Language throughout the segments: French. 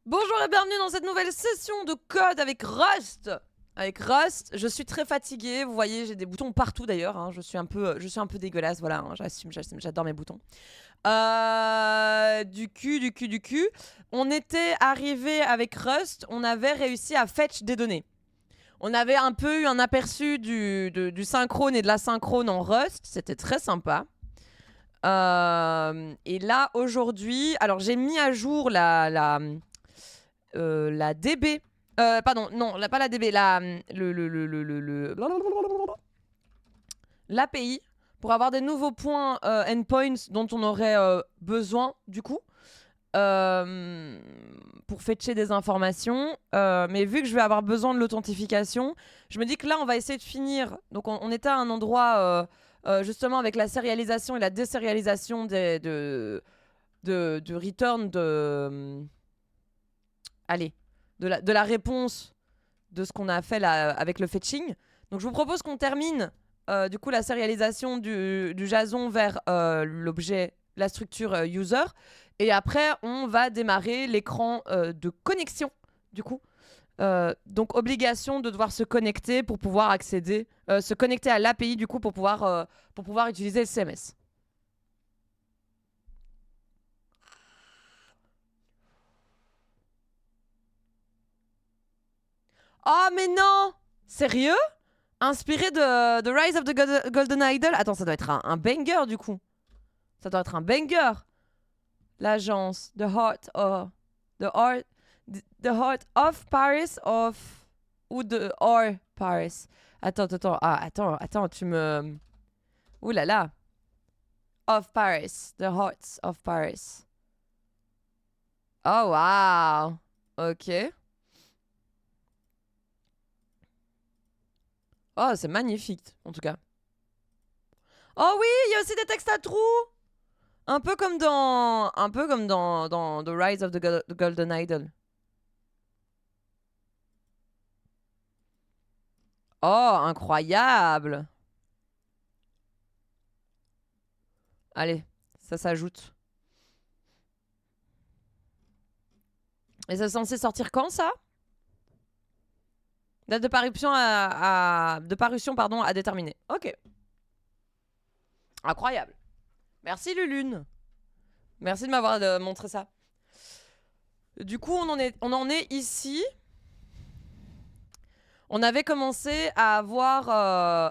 Bonjour et bienvenue dans cette nouvelle session de code avec Rust. Avec Rust, je suis très fatiguée. Vous voyez, j'ai des boutons partout d'ailleurs. Hein. Je suis un peu dégueulasse. Voilà, hein. J'assume. J'adore mes boutons. Du cul. On était arrivé avec Rust. On avait réussi à fetch des données. On avait un peu eu un aperçu du synchrone et de la synchrone en Rust. C'était très sympa. Et là, aujourd'hui, alors j'ai mis à jour la DB. Pardon, non, pas la DB, l'API pour avoir des nouveaux points endpoints dont on aurait besoin du coup pour fetcher des informations. Mais vu que je vais avoir besoin de l'authentification, je me dis que là on va essayer de finir. Donc on était à un endroit justement avec la sérialisation et la désérialisation de return allez, de la réponse de ce qu'on a fait là, avec le fetching. Donc je vous propose qu'on termine du coup la sérialisation du JSON vers l'objet, la structure user. Et après, on va démarrer l'écran de connexion du coup. Donc obligation de devoir se connecter pour pouvoir accéder, se connecter à l'API du coup pour pouvoir utiliser le CMS. Oh mais non! Sérieux? Inspiré de The Rise of the Golden Idol. Attends, ça doit être un banger du coup. Ça doit être un banger. L'agence. The Heart of Paris of. Ou de Or Paris. Attends. Ah, attends, tu me. Ouh là là. Of Paris. The Hearts of Paris. Oh wow. Ok. Oh, c'est magnifique en tout cas. Oh oui, il y a aussi des textes à trous. Un peu comme dans The Rise of the Golden Idol. Oh, incroyable! Allez, ça s'ajoute. Et c'est censé sortir quand, ça? Date de parution à déterminer. Ok. Incroyable. Merci, Lulune. Merci de m'avoir montré ça. Du coup, on en est ici. On avait commencé à avoir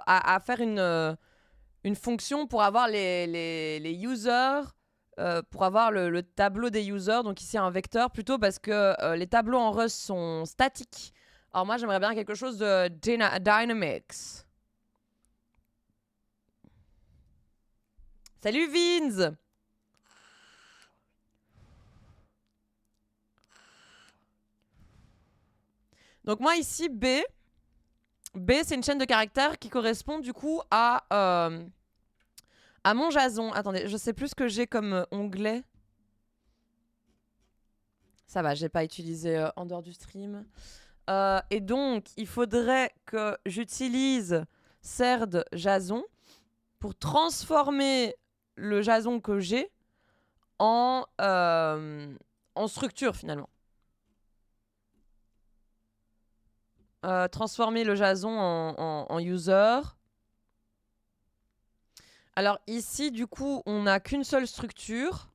à faire une fonction pour avoir les users, pour avoir le tableau des users. Donc ici un vecteur plutôt parce que les tableaux en Rust sont statiques. Alors moi j'aimerais bien quelque chose de dynamics. Salut Vinz. Donc moi ici B c'est une chaîne de caractères qui correspond du coup à mon JSON. Attendez, je sais plus ce que j'ai comme onglet. Ça va, j'ai pas utilisé en dehors du stream. Et donc, il faudrait que j'utilise CERD JSON pour transformer le JSON que j'ai en structure finalement. Transformer le JSON en user. Alors ici, du coup, on n'a qu'une seule structure.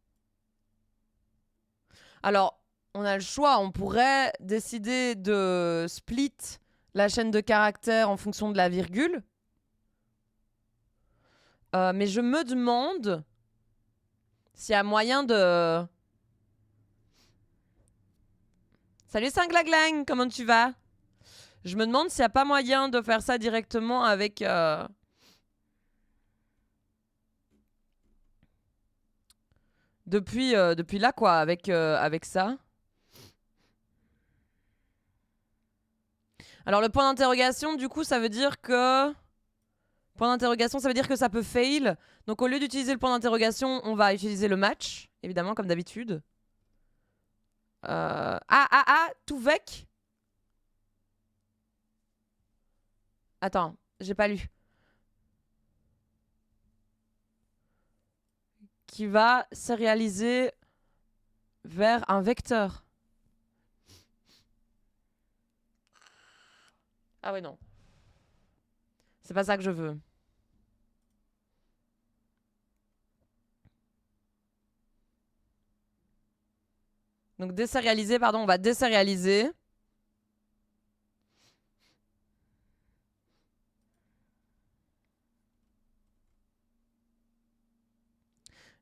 Alors, on a le choix. On pourrait décider de split la chaîne de caractères en fonction de la virgule. Mais je me demande s'il y a moyen de... Salut Saint-Glaglang, comment tu vas? Je me demande s'il n'y a pas moyen de faire ça directement avec... depuis là, quoi, avec ça. Alors, le point d'interrogation, du coup, ça veut dire que... Point d'interrogation, ça veut dire que ça peut fail. Donc, au lieu d'utiliser le point d'interrogation, on va utiliser le match, évidemment, comme d'habitude. Tout vec. Attends, j'ai pas lu. Qui va sérialiser vers un vecteur. Ah ouais, non. C'est pas ça que je veux. Donc désérialiser, pardon, on va désérialiser.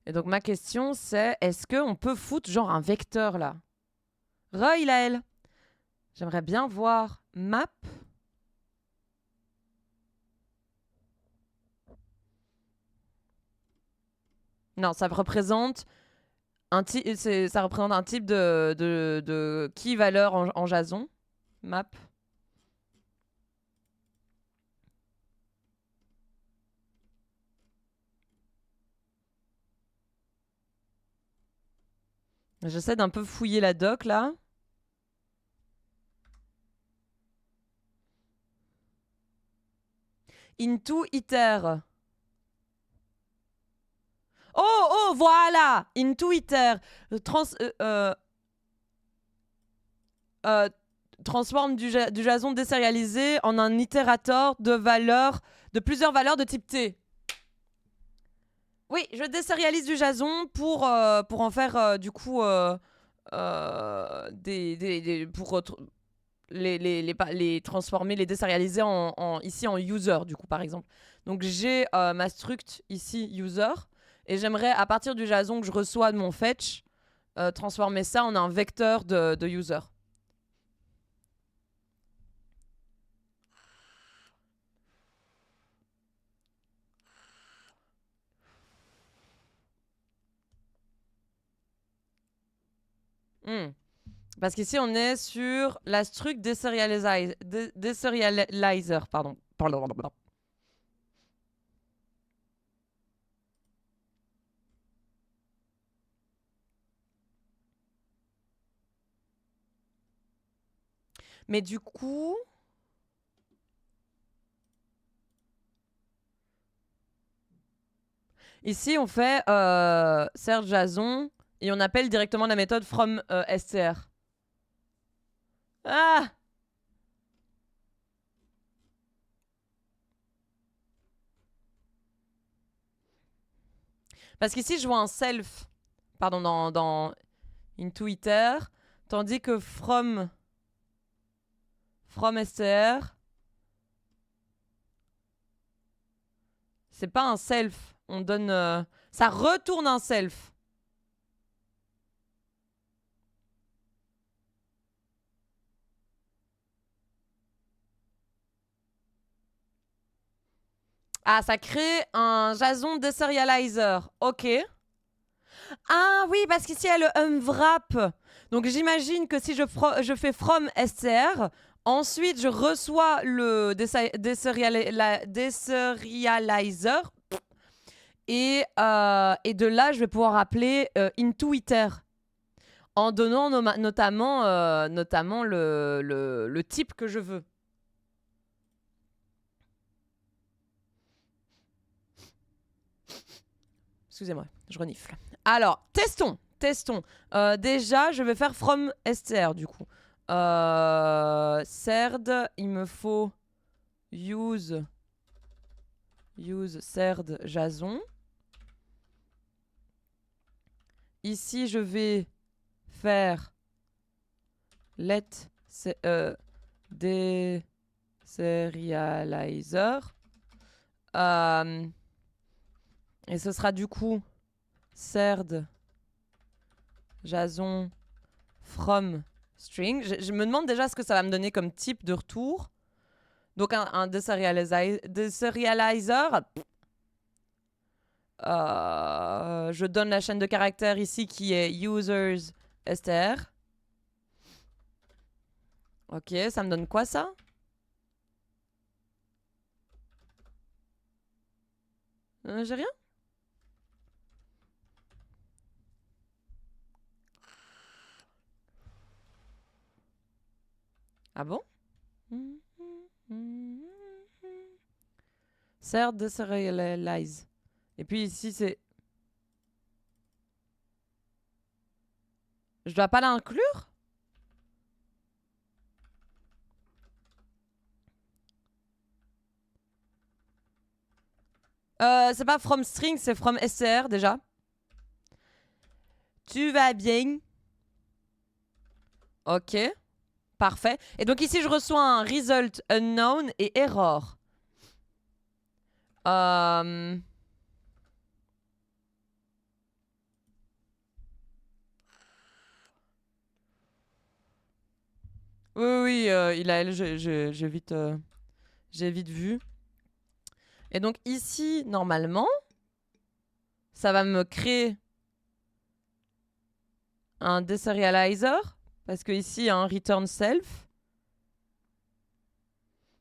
Et donc ma question c'est, est-ce qu'on peut foutre genre un vecteur là? Ilaël. J'aimerais bien voir map. Non, ça représente ça représente un type de key valeur en JSON. Map. J'essaie d'un peu fouiller la doc là. Into iter. Oh, voilà! Into iter. Transforme du JSON désérialisé en un itérateur de plusieurs valeurs de type T. Oui, je désérialise du JSON pour en faire du coup pour les transformer, les désérialiser ici en user du coup par exemple. Donc j'ai ma struct ici user et j'aimerais à partir du JSON que je reçois de mon fetch transformer ça en un vecteur de user. Parce qu'ici, on est sur la struct deserializer. Pardon. Mais du coup... Ici, on fait Serge Jason et on appelle directement la méthode from str. Ah! Parce qu'ici, je vois un self, pardon, dans into iter, tandis que from str, c'est pas un self. On donne... ça retourne un self. Ah, ça crée un JSON deserializer. Ok. Ah oui, parce qu'ici, il y a le unwrap. Donc j'imagine que si je fais from str, ensuite je reçois le deserializer et de là, je vais pouvoir appeler into iter en donnant notamment le type que je veux. Excusez-moi, je renifle. Alors, testons. Déjà, je vais faire from str du coup. Serd, il me faut use serd jason. Ici, je vais faire let deserializer. Et ce sera du coup serd jason from string. Je me demande déjà ce que ça va me donner comme type de retour. Donc un deserializer. Je donne la chaîne de caractères ici qui est users str. Ok, ça me donne quoi ça? J'ai rien? Ah bon? Sert deserialize. Et puis ici c'est... Je dois pas l'inclure? C'est pas from string, c'est from str déjà. Tu vas bien. Ok. Parfait. Et donc ici, je reçois un result unknown et error. Oui, oui, il a elle, j'ai vite vu. Et donc ici, normalement, ça va me créer un deserializer. Parce que ici, il y a un return self.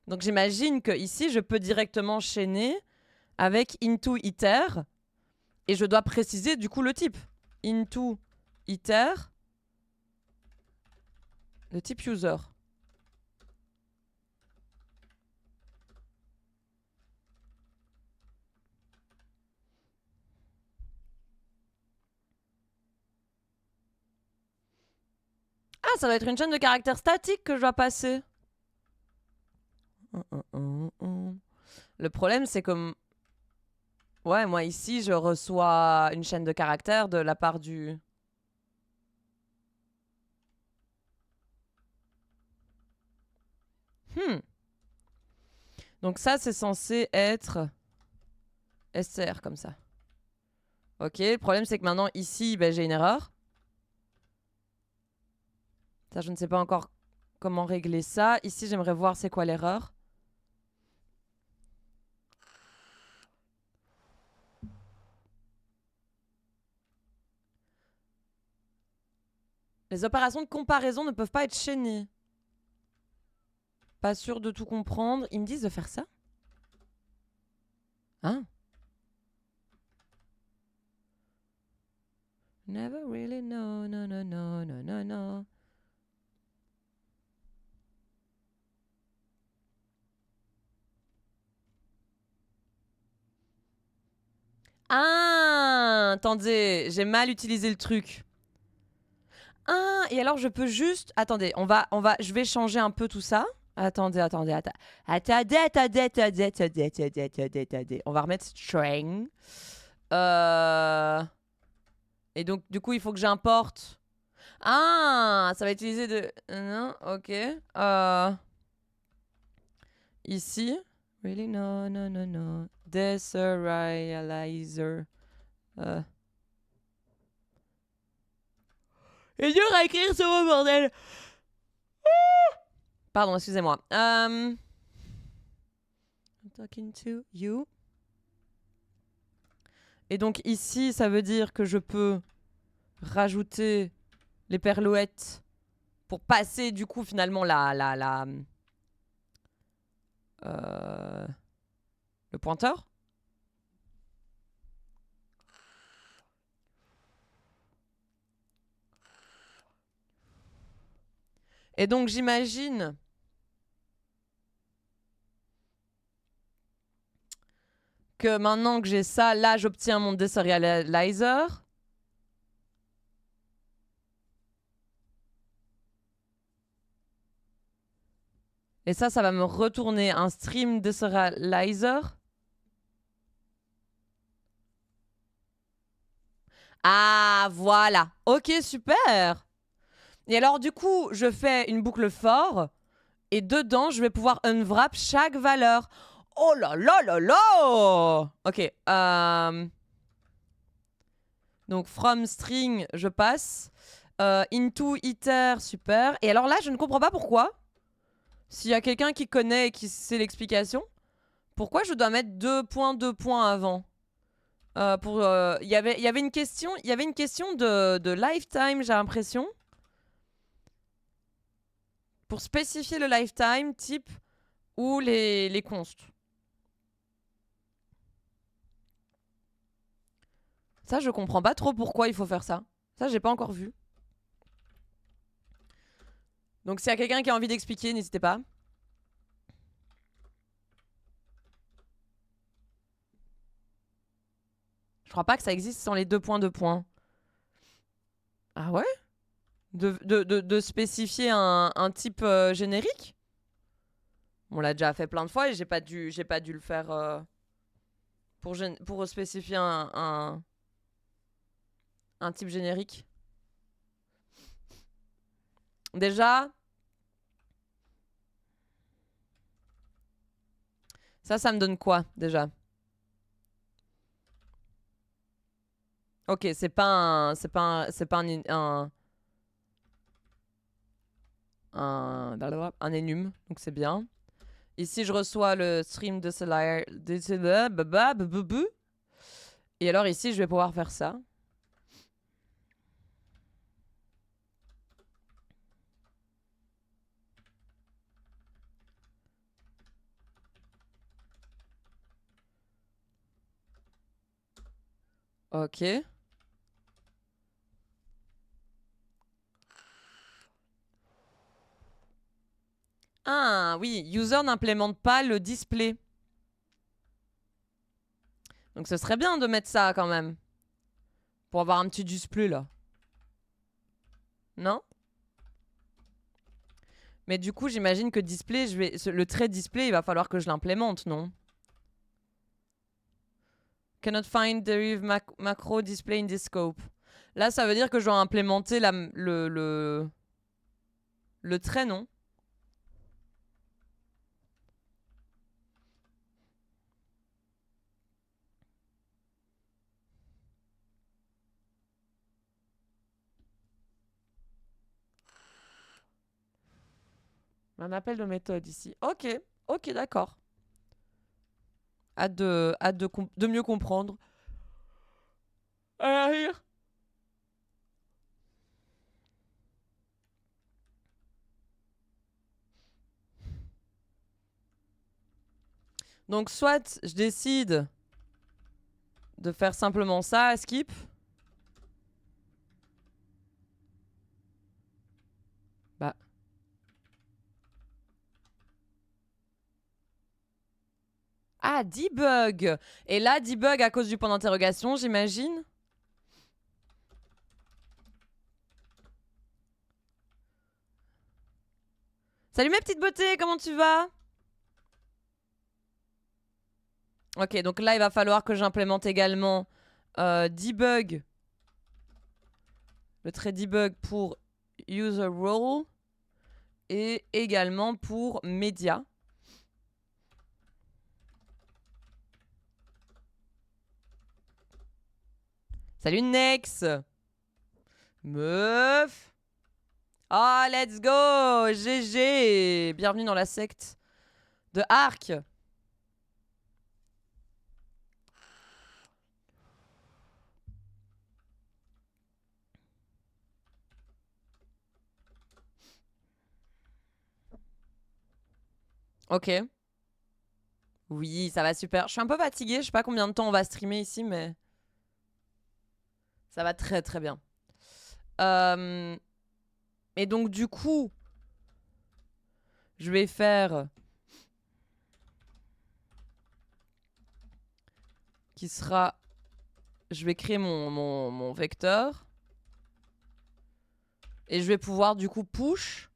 Donc j'imagine que ici, je peux directement chaîner avec into iter. Et je dois préciser du coup le type. Into iter. Le type user. Ah, ça va être une chaîne de caractères statiques que je dois passer. Le problème, c'est que... Ouais, moi ici, je reçois une chaîne de caractères de la part du... Donc ça, c'est censé être SR comme ça. Ok, le problème, c'est que maintenant, ici, ben, j'ai une erreur. Ça, je ne sais pas encore comment régler ça. Ici, j'aimerais voir c'est quoi l'erreur. Les opérations de comparaison ne peuvent pas être chaînées. Pas sûr de tout comprendre. Ils me disent de faire ça? Hein? Never really know, no, no, no, no, no, no. Ah, attendez, j'ai mal utilisé le truc. Ah, et alors je peux juste... Attendez, je vais changer un peu tout ça. Attendez. Attendez. On va remettre string. Et donc, du coup, il faut que j'importe. Ah, ça va utiliser de... Non, ok. Ici. Really? No, no, no, no. Deserializer. C'est dur à écrire ce mot, bordel. Pardon, excusez-moi. I'm talking to you. Et donc ici, ça veut dire que je peux rajouter les perlouettes pour passer du coup finalement le pointeur. Et donc j'imagine que maintenant que j'ai ça, là j'obtiens mon deserializer. Et ça va me retourner un stream deserializer. Ah, voilà. Ok, super. Et alors, du coup, je fais une boucle for. Et dedans, je vais pouvoir unwrap chaque valeur. Oh là là là là. Ok. Donc, from string, je passe. Into iter, super. Et alors là, je ne comprends pas pourquoi. S'il y a quelqu'un qui connaît et qui sait l'explication, pourquoi je dois mettre 2 points avant il y avait une question de lifetime, j'ai l'impression. Pour spécifier le lifetime, type ou les consts. Ça, je comprends pas trop pourquoi il faut faire ça. Ça, j'ai pas encore vu. Donc, s'il y a quelqu'un qui a envie d'expliquer, n'hésitez pas. Je crois pas que ça existe sans les 2 points. Ah ouais? De spécifier un type générique? On l'a déjà fait plein de fois et j'ai pas dû le faire pour spécifier un type générique. Déjà, ça me donne quoi déjà? Ok, c'est pas un, c'est pas un, c'est pas un énum, donc c'est bien. Ici, je reçois le stream de Slayer. Et alors ici, je vais pouvoir faire ça. Ok. Ah oui, user n'implémente pas le display. Donc ce serait bien de mettre ça quand même. Pour avoir un petit display là. Non? Mais du coup, j'imagine que display, le trait display, il va falloir que je l'implémente, non? Cannot find derive macro display in this scope. Là, ça veut dire que je dois implémenter le trait, non? Un appel de méthode ici. Ok, ok, d'accord. Hâte de mieux comprendre. À l'arrière. Donc, soit je décide de faire simplement ça, skip. Bah. Ah, debug. Et là, debug à cause du point d'interrogation, j'imagine. Salut mes petites beautés, comment tu vas? Ok, donc là, il va falloir que j'implémente également debug. Le trait debug pour user role. Et également pour média. Salut Nex. Meuf. Ah, let's go. GG. Bienvenue dans la secte de Arc. Ok. Oui, ça va super. Je suis un peu fatiguée. Je sais pas combien de temps on va streamer ici, mais ça va très très bien. Et donc du coup, je vais faire qui sera... Je vais créer mon vecteur. Et je vais pouvoir du coup push.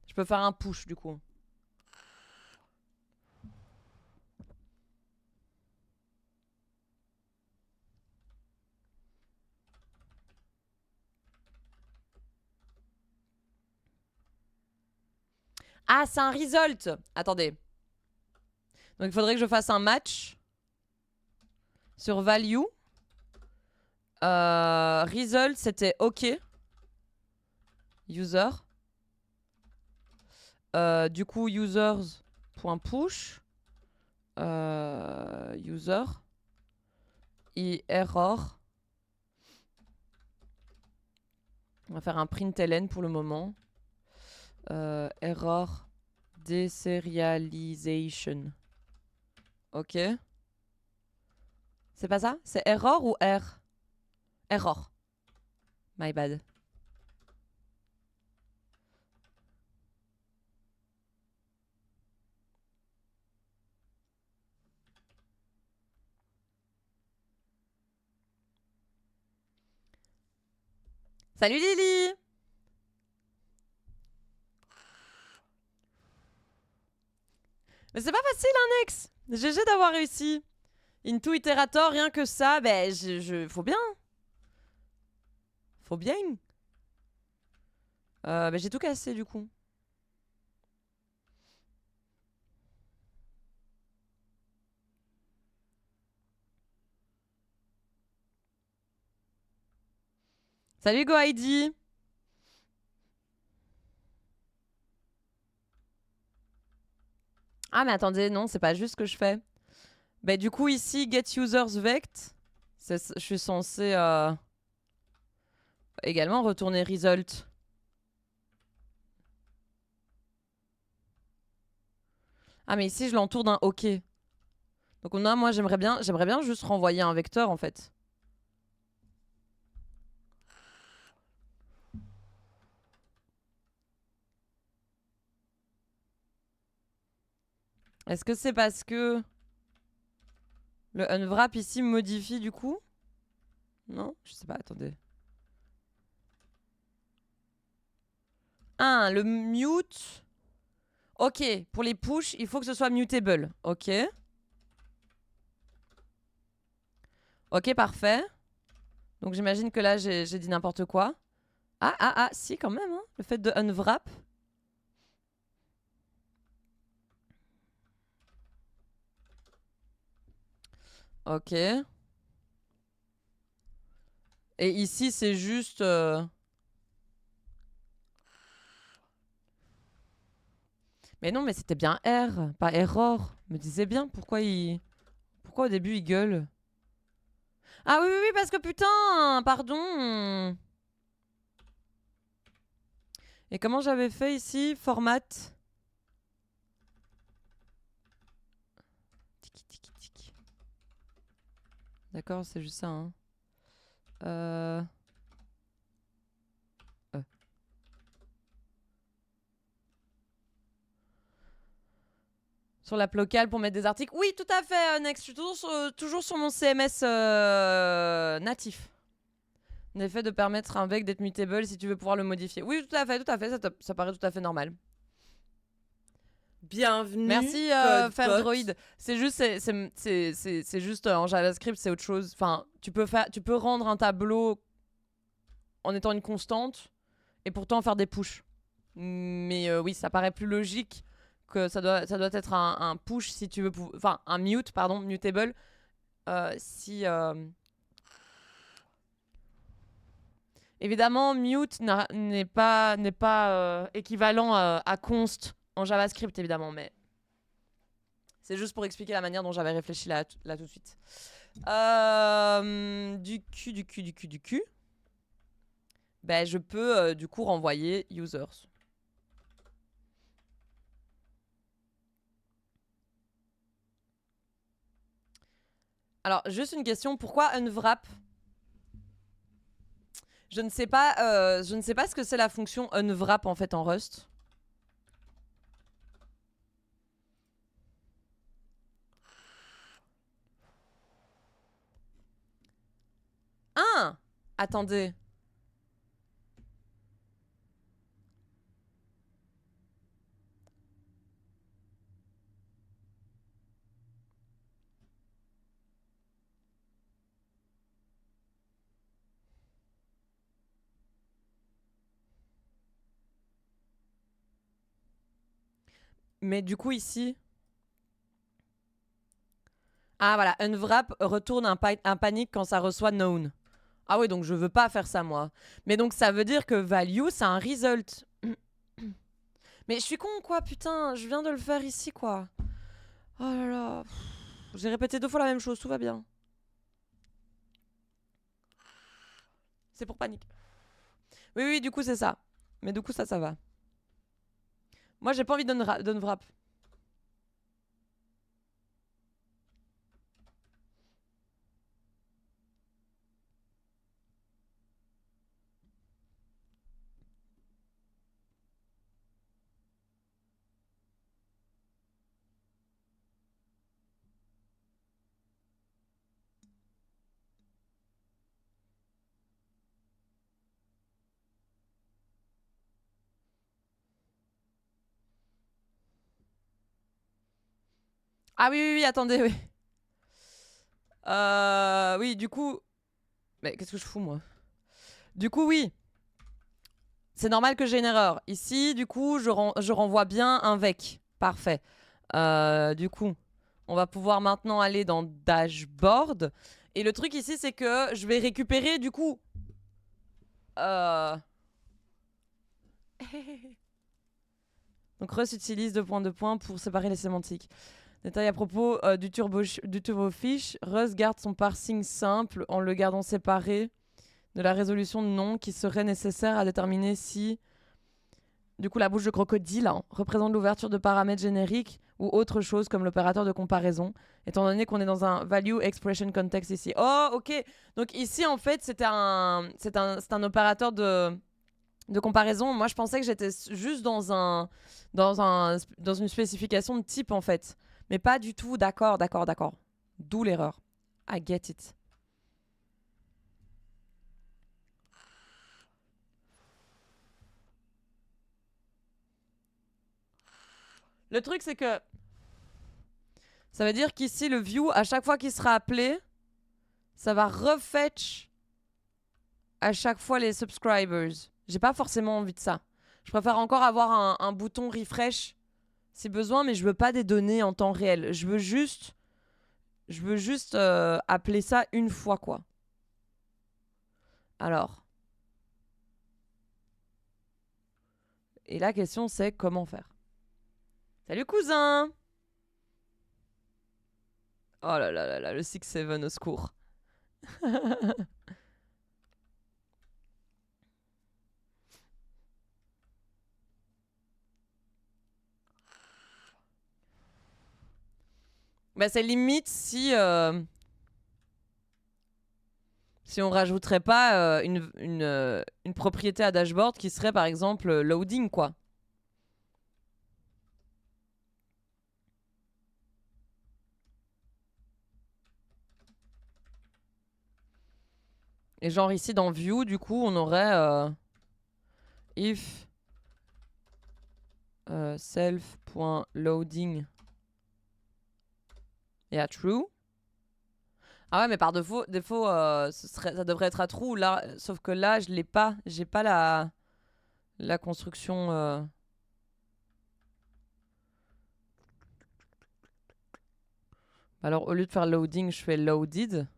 Je peux faire un push du coup. Ah, c'est un result. Attendez. Donc il faudrait que je fasse un match sur value. Result, c'était OK. User. Du coup, users.push. User. Et error. On va faire un println pour le moment. Error deserialization. Ok. C'est pas ça? C'est error ou R? Error. My bad. Salut Lily! Mais c'est pas facile, hein, Nex. GG d'avoir réussi. Into Iterator, rien que ça, ben, faut bien. Faut bien. Ben, j'ai tout cassé, du coup. Salut, GoID. Ah, mais attendez, non, c'est pas juste ce que je fais. Ben, du coup, ici, get users vect. Je suis censé également retourner result. Ah, mais ici, je l'entoure d'un OK. Donc, moi, j'aimerais bien juste renvoyer un vecteur, en fait. Est-ce que c'est parce que le unwrap ici modifie, du coup? Non? Je sais pas, attendez. Ah, le mute. Ok, pour les push, il faut que ce soit mutable. Ok. Ok, parfait. Donc j'imagine que là, j'ai dit n'importe quoi. Ah, si, quand même, hein. Le fait de unwrap. Ok. Et ici, c'est juste... Mais non, mais c'était bien R, pas error. Me disait bien pourquoi au début il gueule. Ah oui, oui, oui, parce que putain, pardon. Et comment j'avais fait ici? Format. Tiki, tiki, tiki. D'accord, c'est juste ça, hein. Euh... Sur l'app locale pour mettre des articles. Oui, tout à fait, Next. Je suis toujours sur mon CMS natif. L'effet de permettre à un vec d'être mutable si tu veux pouvoir le modifier. Oui, tout à fait, ça paraît tout à fait normal. Bienvenue, Merci, Fairdroid. C'est juste, c'est juste en JavaScript, c'est autre chose. Enfin, tu peux rendre un tableau en étant une constante et pourtant faire des push. Mais oui, ça paraît plus logique que ça doit être un push si tu veux, enfin un mute, pardon, mutable. Si évidemment mute n'est pas équivalent à const en JavaScript évidemment, mais c'est juste pour expliquer la manière dont j'avais réfléchi là tout de suite. Du cul. Ben, je peux du coup renvoyer users. Alors, juste une question, pourquoi unwrap? Je ne sais pas ce que c'est la fonction unwrap en fait en Rust. Ah, attendez. Mais du coup ici... Ah voilà, unwrap retourne un panic quand ça reçoit known. Ah oui, donc je veux pas faire ça moi. Mais donc ça veut dire que value, c'est un result. Mais je suis con quoi, putain, je viens de le faire ici quoi. Oh là là. J'ai répété 2 fois la même chose, tout va bien. C'est pour panique. Oui, oui, du coup c'est ça. Mais du coup ça va. Moi j'ai pas envie d'unwrap. Ah oui, oui, oui, attendez, oui. Oui, du coup... Mais qu'est-ce que je fous, moi? Du coup, oui. C'est normal que j'ai une erreur. Ici, du coup, je renvoie bien un vec. Parfait. Du coup, on va pouvoir maintenant aller dans Dashboard. Et le truc ici, c'est que je vais récupérer, du coup... Donc, Rust utilise deux points pour séparer les sémantiques. Détail à propos du turbofish. Rust garde son parsing simple en le gardant séparé de la résolution de nom qui serait nécessaire à déterminer si... Du coup, la bouche de crocodile représente l'ouverture de paramètres génériques ou autre chose comme l'opérateur de comparaison, étant donné qu'on est dans un value expression context ici. Oh, ok. Donc ici, en fait, c'est un opérateur de comparaison. Moi, je pensais que j'étais juste dans une spécification de type, en fait. Mais pas du tout. D'accord, d'accord, d'accord. D'où l'erreur. I get it. Le truc, c'est que ça veut dire qu'ici, le view, à chaque fois qu'il sera appelé, ça va refetch à chaque fois les subscribers. J'ai pas forcément envie de ça. Je préfère encore avoir un bouton refresh si besoin, mais je veux pas des données en temps réel. Je veux juste appeler ça une fois, quoi. Alors. Et la question, c'est comment faire. Salut, cousin! Oh là là là là, le 6-7 au secours. Bah, c'est limite si on rajouterait pas une propriété à dashboard qui serait par exemple loading, quoi. Et genre ici dans view, du coup, on aurait if self.loading et à true. Ah ouais, mais par défaut ça devrait être à true là, sauf que là, je l'ai pas, j'ai pas la construction. Alors au lieu de faire loading, je fais loaded.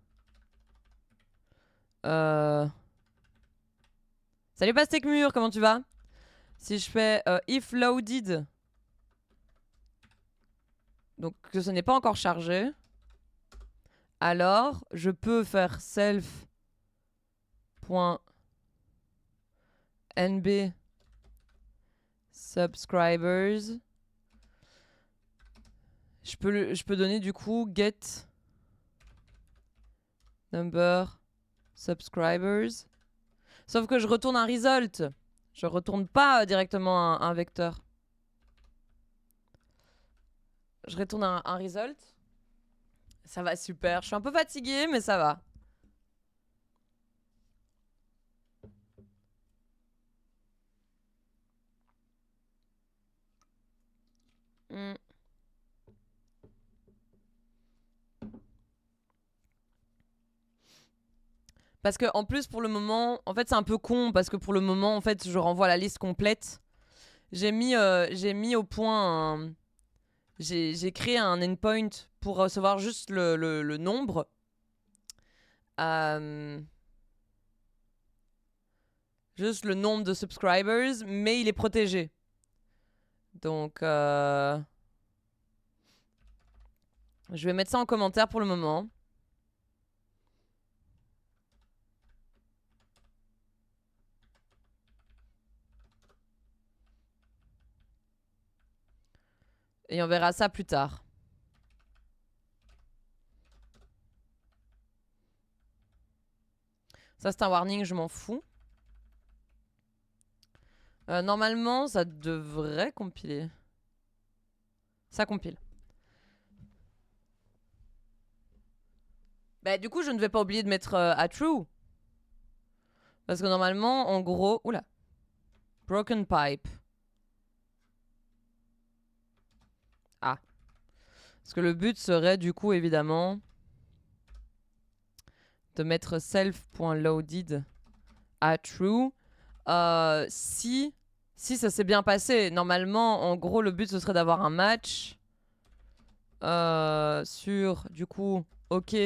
Salut Pastèque Mur, comment tu vas? Si je fais if loaded, donc que ce n'est pas encore chargé, alors je peux faire self.nb subscribers. Je peux donner du coup get number subscribers. Sauf que je retourne un result. Je retourne pas directement un vecteur. Je retourne un result. Ça va super. Je suis un peu fatiguée, mais ça va. Mm. Parce que en plus pour le moment, en fait c'est un peu con parce que pour le moment en fait je renvoie la liste complète. J'ai mis au point j'ai créé un endpoint pour recevoir juste le nombre. Juste le nombre de subscribers, mais il est protégé. Donc je vais mettre ça en commentaire pour le moment. Et on verra ça plus tard. Ça, c'est un warning, je m'en fous. Normalement, ça devrait compiler. Ça compile. Bah, du coup, je ne vais pas oublier de mettre à true. Parce que normalement, en gros... Oula. Broken pipe. Ah. Parce que le but serait du coup évidemment de mettre self.loaded à true. Si ça s'est bien passé, normalement, en gros, le but ce serait d'avoir un match sur du coup OK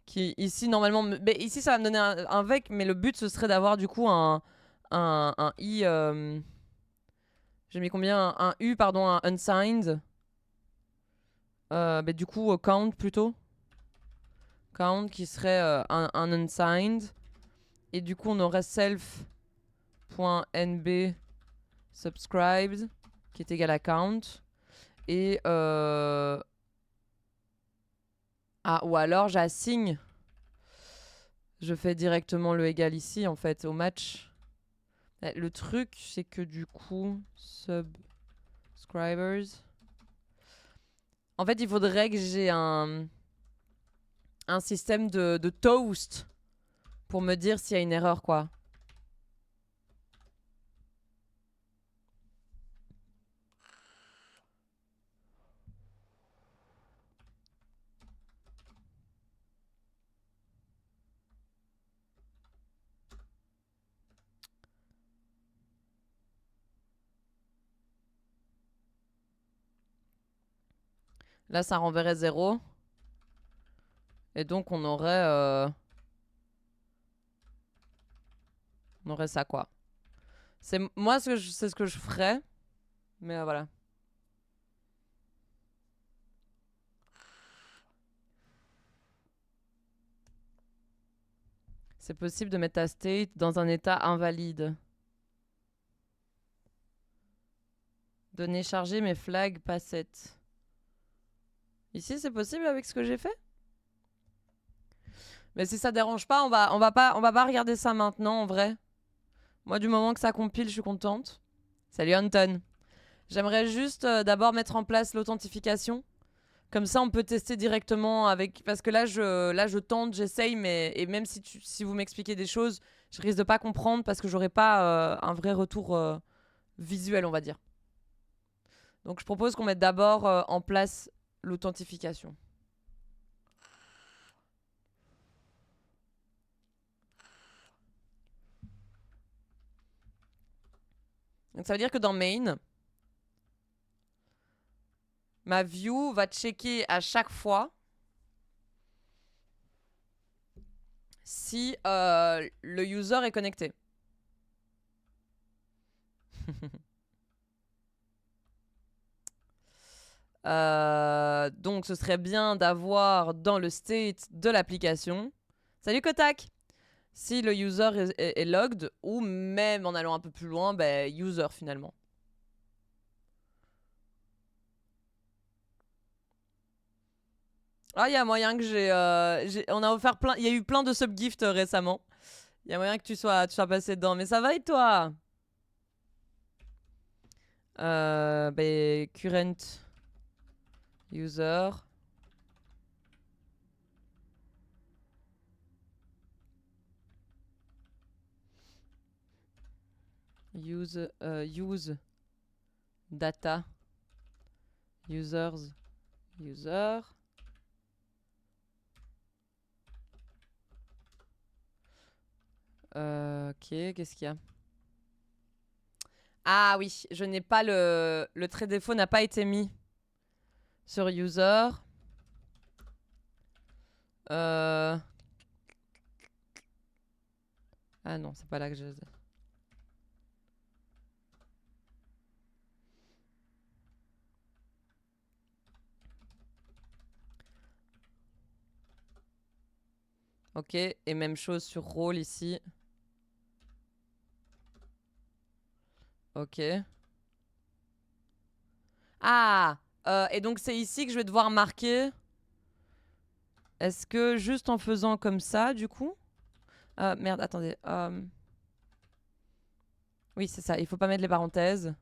qui ici normalement mais ici ça va me donner un vec, mais le but ce serait d'avoir du coup un i j'ai mis combien un u pardon, un unsigned du coup count plutôt count qui serait un unsigned, et du coup on aurait self.nb subscribed qui est égal à count, et ou alors j'assigne, je fais directement le égal ici en fait au match. Le truc c'est que du coup subscribers, en fait il faudrait que j'ai un système de toast pour me dire s'il y a une erreur quoi. Là ça renverrait 0. Et donc on aurait ça quoi. C'est moi c'est ce que je ferais. Mais voilà. C'est possible de mettre ta state dans un état invalide. Données chargées mais flag pas set. Ici c'est possible avec ce que j'ai fait? Mais si ça dérange pas, on va pas regarder ça maintenant en vrai. Moi du moment que ça compile, je suis contente. Salut Anton. J'aimerais juste d'abord mettre en place l'authentification. Comme ça, on peut tester directement avec. Parce que là, je tente, j'essaye, mais et même si vous m'expliquez des choses, je risque de pas comprendre parce que j'aurai pas un vrai retour visuel, on va dire. Donc, je propose qu'on mette d'abord en place l'authentification. Donc, ça veut dire que dans main, ma view va checker à chaque fois si le user est connecté. Donc ce serait bien d'avoir dans le state de l'application. Salut Kotak! Si le user est logged, ou même en allant un peu plus loin, user finalement. Ah, il y a moyen que on a offert plein. Il y a eu plein de subgifts récemment. Il y a moyen que tu sois passé dedans. Mais ça va et toi? Current user. Use data. Users. User. Ok, qu'est-ce qu'il y a? Ah oui, je n'ai pas le trait défaut n'a pas été mis sur user. Ah non, c'est pas là que je... Ok, et même chose sur rôle ici. Ok. Ah et donc c'est ici que je vais devoir marquer. Est-ce que juste en faisant comme ça, du coup... merde, attendez. Oui, c'est ça, il faut pas mettre les parenthèses.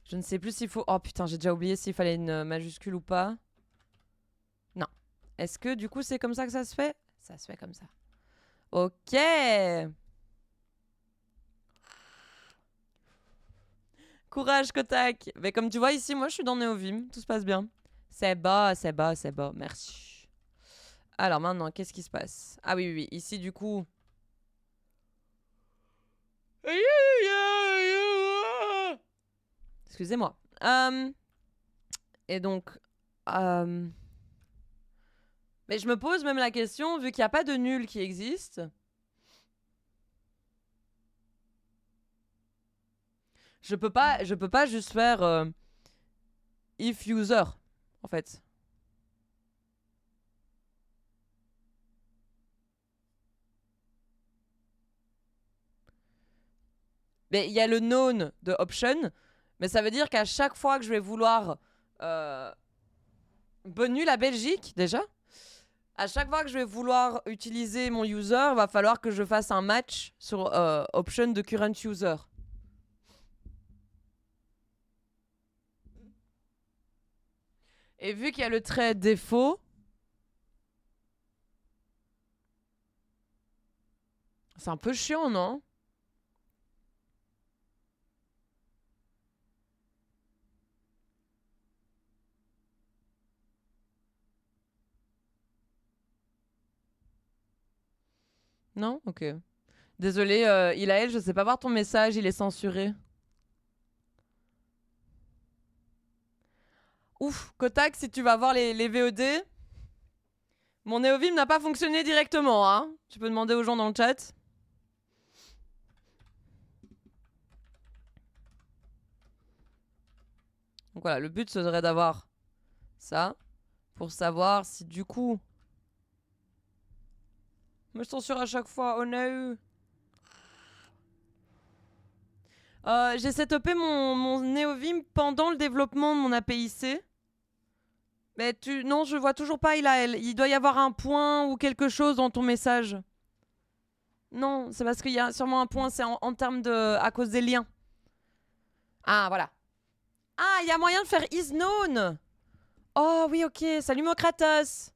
Je ne sais plus s'il faut... Oh putain, j'ai déjà oublié s'il fallait une majuscule ou pas. Non. Est-ce que du coup c'est comme ça que ça se fait? Ça se fait comme ça. Ok. Courage Kotak. Mais comme tu vois ici, moi je suis dans Neovim, tout se passe bien. C'est bas, c'est bas, c'est bas. Merci. Alors maintenant, qu'est-ce qui se passe? Ah oui, oui, oui. Ici, du coup... Excusez-moi. Et donc... Mais je me pose même la question, vu qu'il n'y a pas de nul qui existe... je peux pas juste faire if user, en fait. Mais il y a le known de option, mais ça veut dire qu'à chaque fois que je vais vouloir... bonne nuit la Belgique, déjà. À chaque fois que je vais vouloir utiliser mon user, il va falloir que je fasse un match sur option de current user. Et vu qu'il y a le trait défaut, c'est un peu chiant, non? Non? Ok. Désolé, Ilaël, je sais pas voir ton message, il est censuré. Ouf, Kotak, si tu vas voir les VOD, mon Neovim n'a pas fonctionné directement, hein. Tu peux demander aux gens dans le chat. Donc voilà, le but serait d'avoir ça pour savoir si du coup... me censure à chaque fois, oh no. J'ai setupé mon Neovim pendant le développement de mon API-C. Mais non, je vois toujours pas il doit y avoir un point ou quelque chose dans ton message. Non, c'est parce qu'il y a sûrement un point, c'est en termes de... à cause des liens. Ah, voilà. Ah, il y a moyen de faire is known. Oh oui, ok. Salut Mokratos.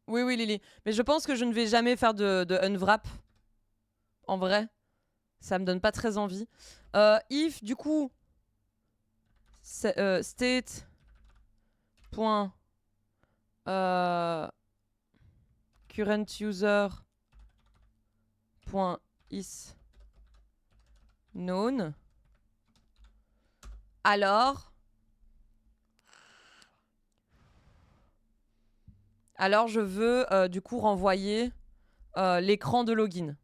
Oui, oui, Lily. Mais je pense que je ne vais jamais faire de unwrap. En vrai. Ça me donne pas très envie. If, du coup... state... Point... current user... Point is... known. Alors... Alors, je veux du coup renvoyer l'écran de login.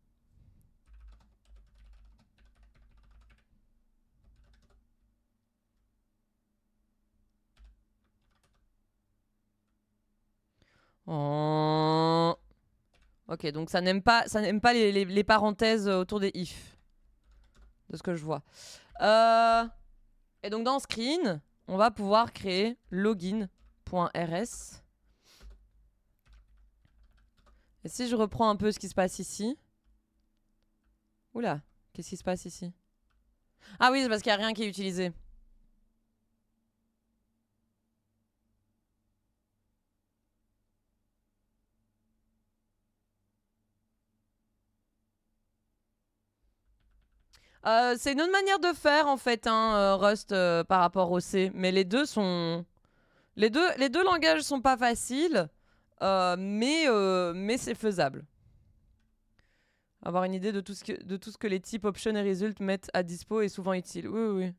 Oh. Ok, donc ça n'aime pas les parenthèses autour des if. De ce que je vois. Et donc dans screen, on va pouvoir créer login.rs. Et si je reprends un peu ce qui se passe ici. Oula, qu'est-ce qui se passe ici? Ah oui, c'est parce qu'il n'y a rien qui est utilisé. C'est une autre manière de faire en fait, hein, Rust par rapport au C. Mais les deux sont... les deux langages sont pas faciles, mais c'est faisable. Avoir une idée de tout ce que les types option et result mettent à dispo est souvent utile. Oui, oui, oui.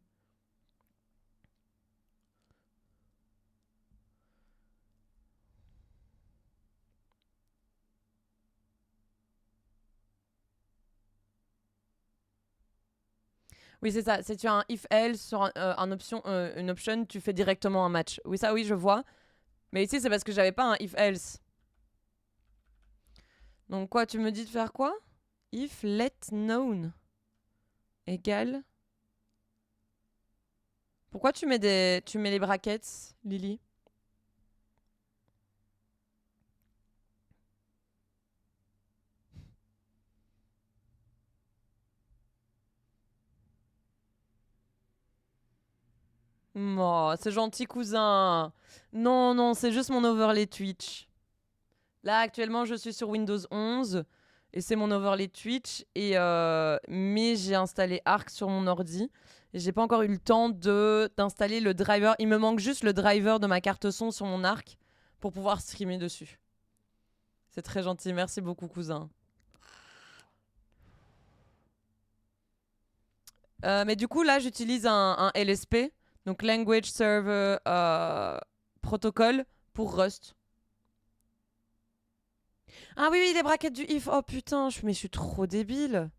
Oui, c'est ça. Si tu as un if-else sur une option, tu fais directement un match. Oui, ça, oui, je vois. Mais ici, c'est parce que j'avais pas un if-else. Donc quoi, tu me dis de faire quoi? If let known égale... Pourquoi tu mets les brackets, Lily? Oh, c'est gentil, cousin. Non, non, c'est juste mon overlay Twitch. Là, actuellement, je suis sur Windows 11. Et c'est mon overlay Twitch. Mais j'ai installé Arc sur mon ordi. Et j'ai pas encore eu le temps d'installer le driver. Il me manque juste le driver de ma carte son sur mon Arc pour pouvoir streamer dessus. C'est très gentil. Merci beaucoup, cousin. Mais du coup, là, j'utilise un LSP. Donc, Language Server Protocol pour Rust. Ah oui, oui, les brackets du if. Oh putain, mais je suis trop débile.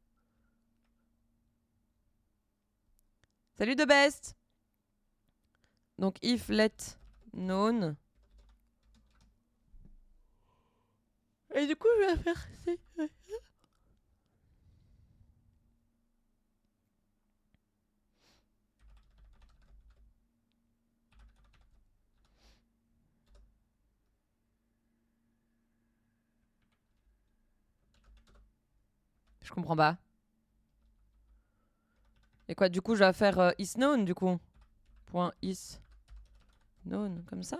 Salut de best. Donc if let known. Et du coup, je vais faire Je comprends pas. Et quoi, du coup, je vais faire is known, du coup. Point is known, comme ça.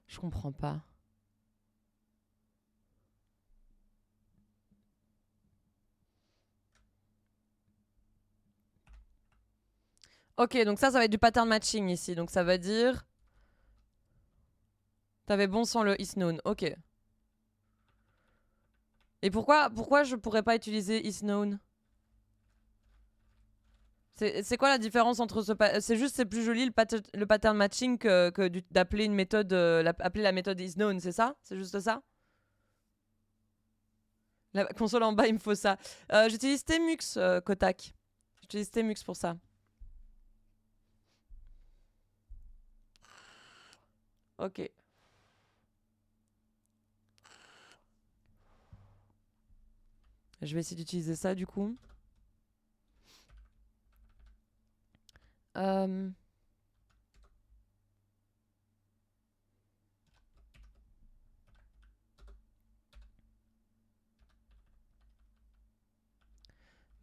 Je comprends pas. Ok, donc ça va être du pattern matching ici. Donc ça veut dire... T'avais bon sans le is known. Ok. Et pourquoi je pourrais pas utiliser is known? C'est quoi la différence entre ce... C'est juste c'est plus joli le pattern matching que d'appeler une méthode... appeler la méthode is known, c'est ça? C'est juste ça? La console en bas, il me faut ça. J'utilise Tmux, Kotak. J'utilise Tmux pour ça. Ok. Je vais essayer d'utiliser ça du coup.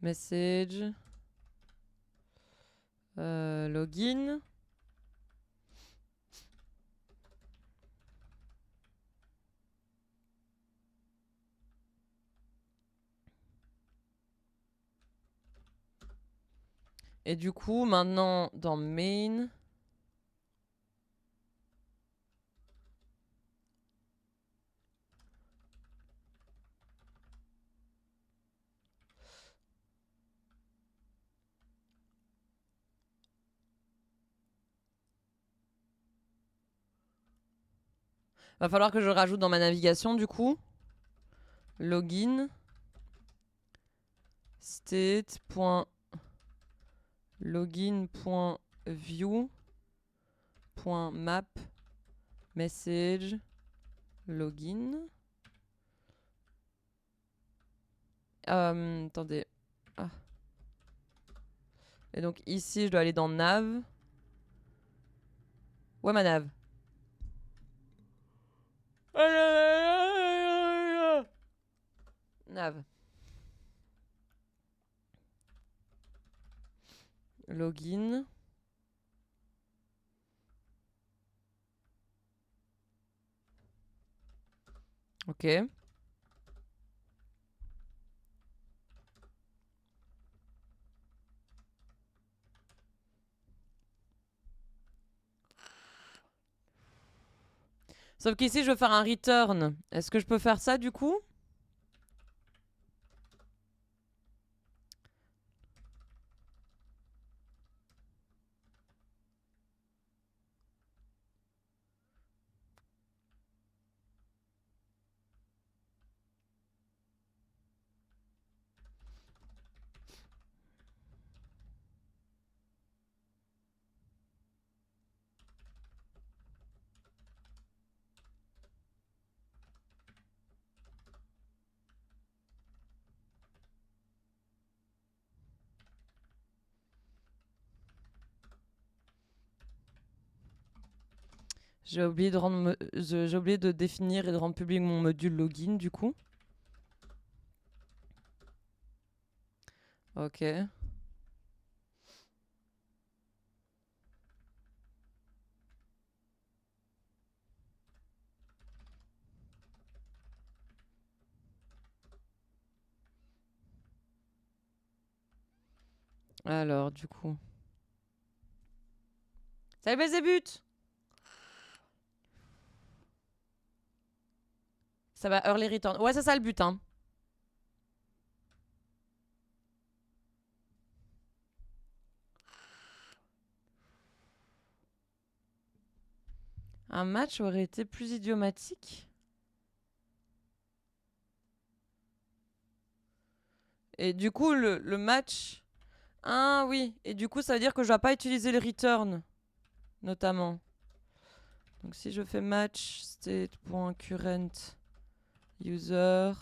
Message. Login. Et du coup, maintenant, dans main... Va falloir que je rajoute dans ma navigation du coup. Login. State.login.view.map message login. Attendez. Ah. Et donc ici, je dois aller dans nav. Ouais, ma nav. Nav. Login. Ok. Sauf qu'ici, je veux faire un return. Est-ce que je peux faire ça du coup? J'ai oublié j'ai oublié de définir et de rendre public mon module login du coup. Ok. Alors, du coup. Salut Belzébuth! Ça va early return. Ouais, c'est ça le but, hein. Un match aurait été plus idiomatique. Et du coup, le match... Ah oui, et du coup, ça veut dire que je dois pas utiliser le return, notamment. Donc si je fais match state.current user...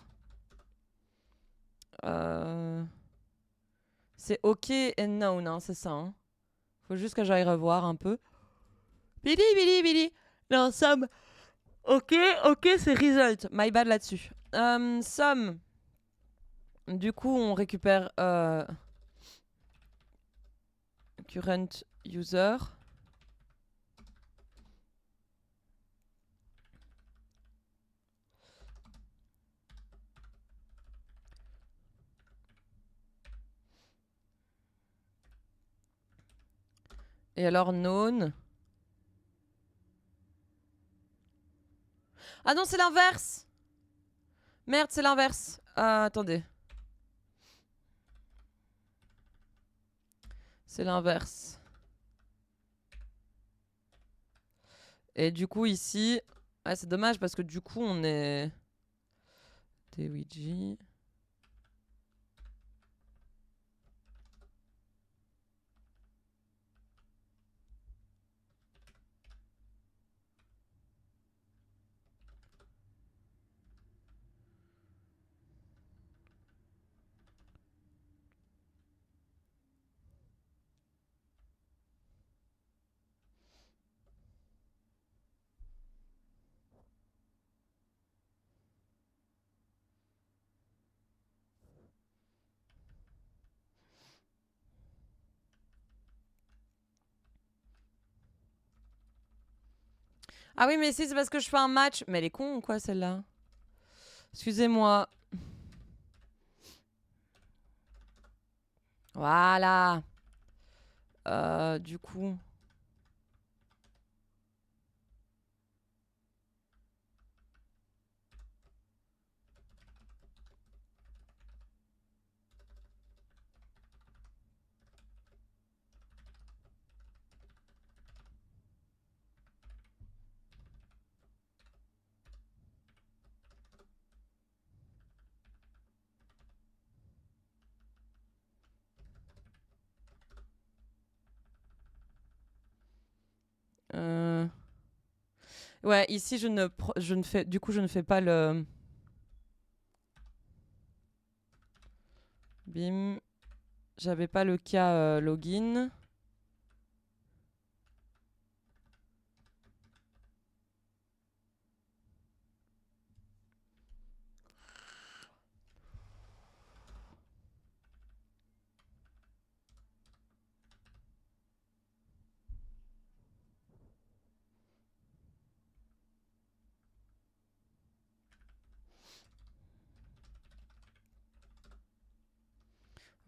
c'est OK and known, hein, c'est ça. Hein. Faut juste que j'aille revoir un peu. Billy, Billy, Billy. L'ensemble. OK, OK, c'est result. My bad là-dessus. Sum. Du coup, on récupère current user. Et alors known. Ah non, c'est l'inverse. Merde, c'est l'inverse. Attendez. C'est l'inverse. Et du coup, ici... Ah, c'est dommage parce que du coup, on est... TWG... Ah oui, mais si, c'est parce que je fais un match. Mais elle est con ou quoi, celle-là? Excusez-moi. Voilà. Du coup... Ouais, ici, je ne fais... Du coup, je ne fais pas le... Bim. J'avais pas le cas login.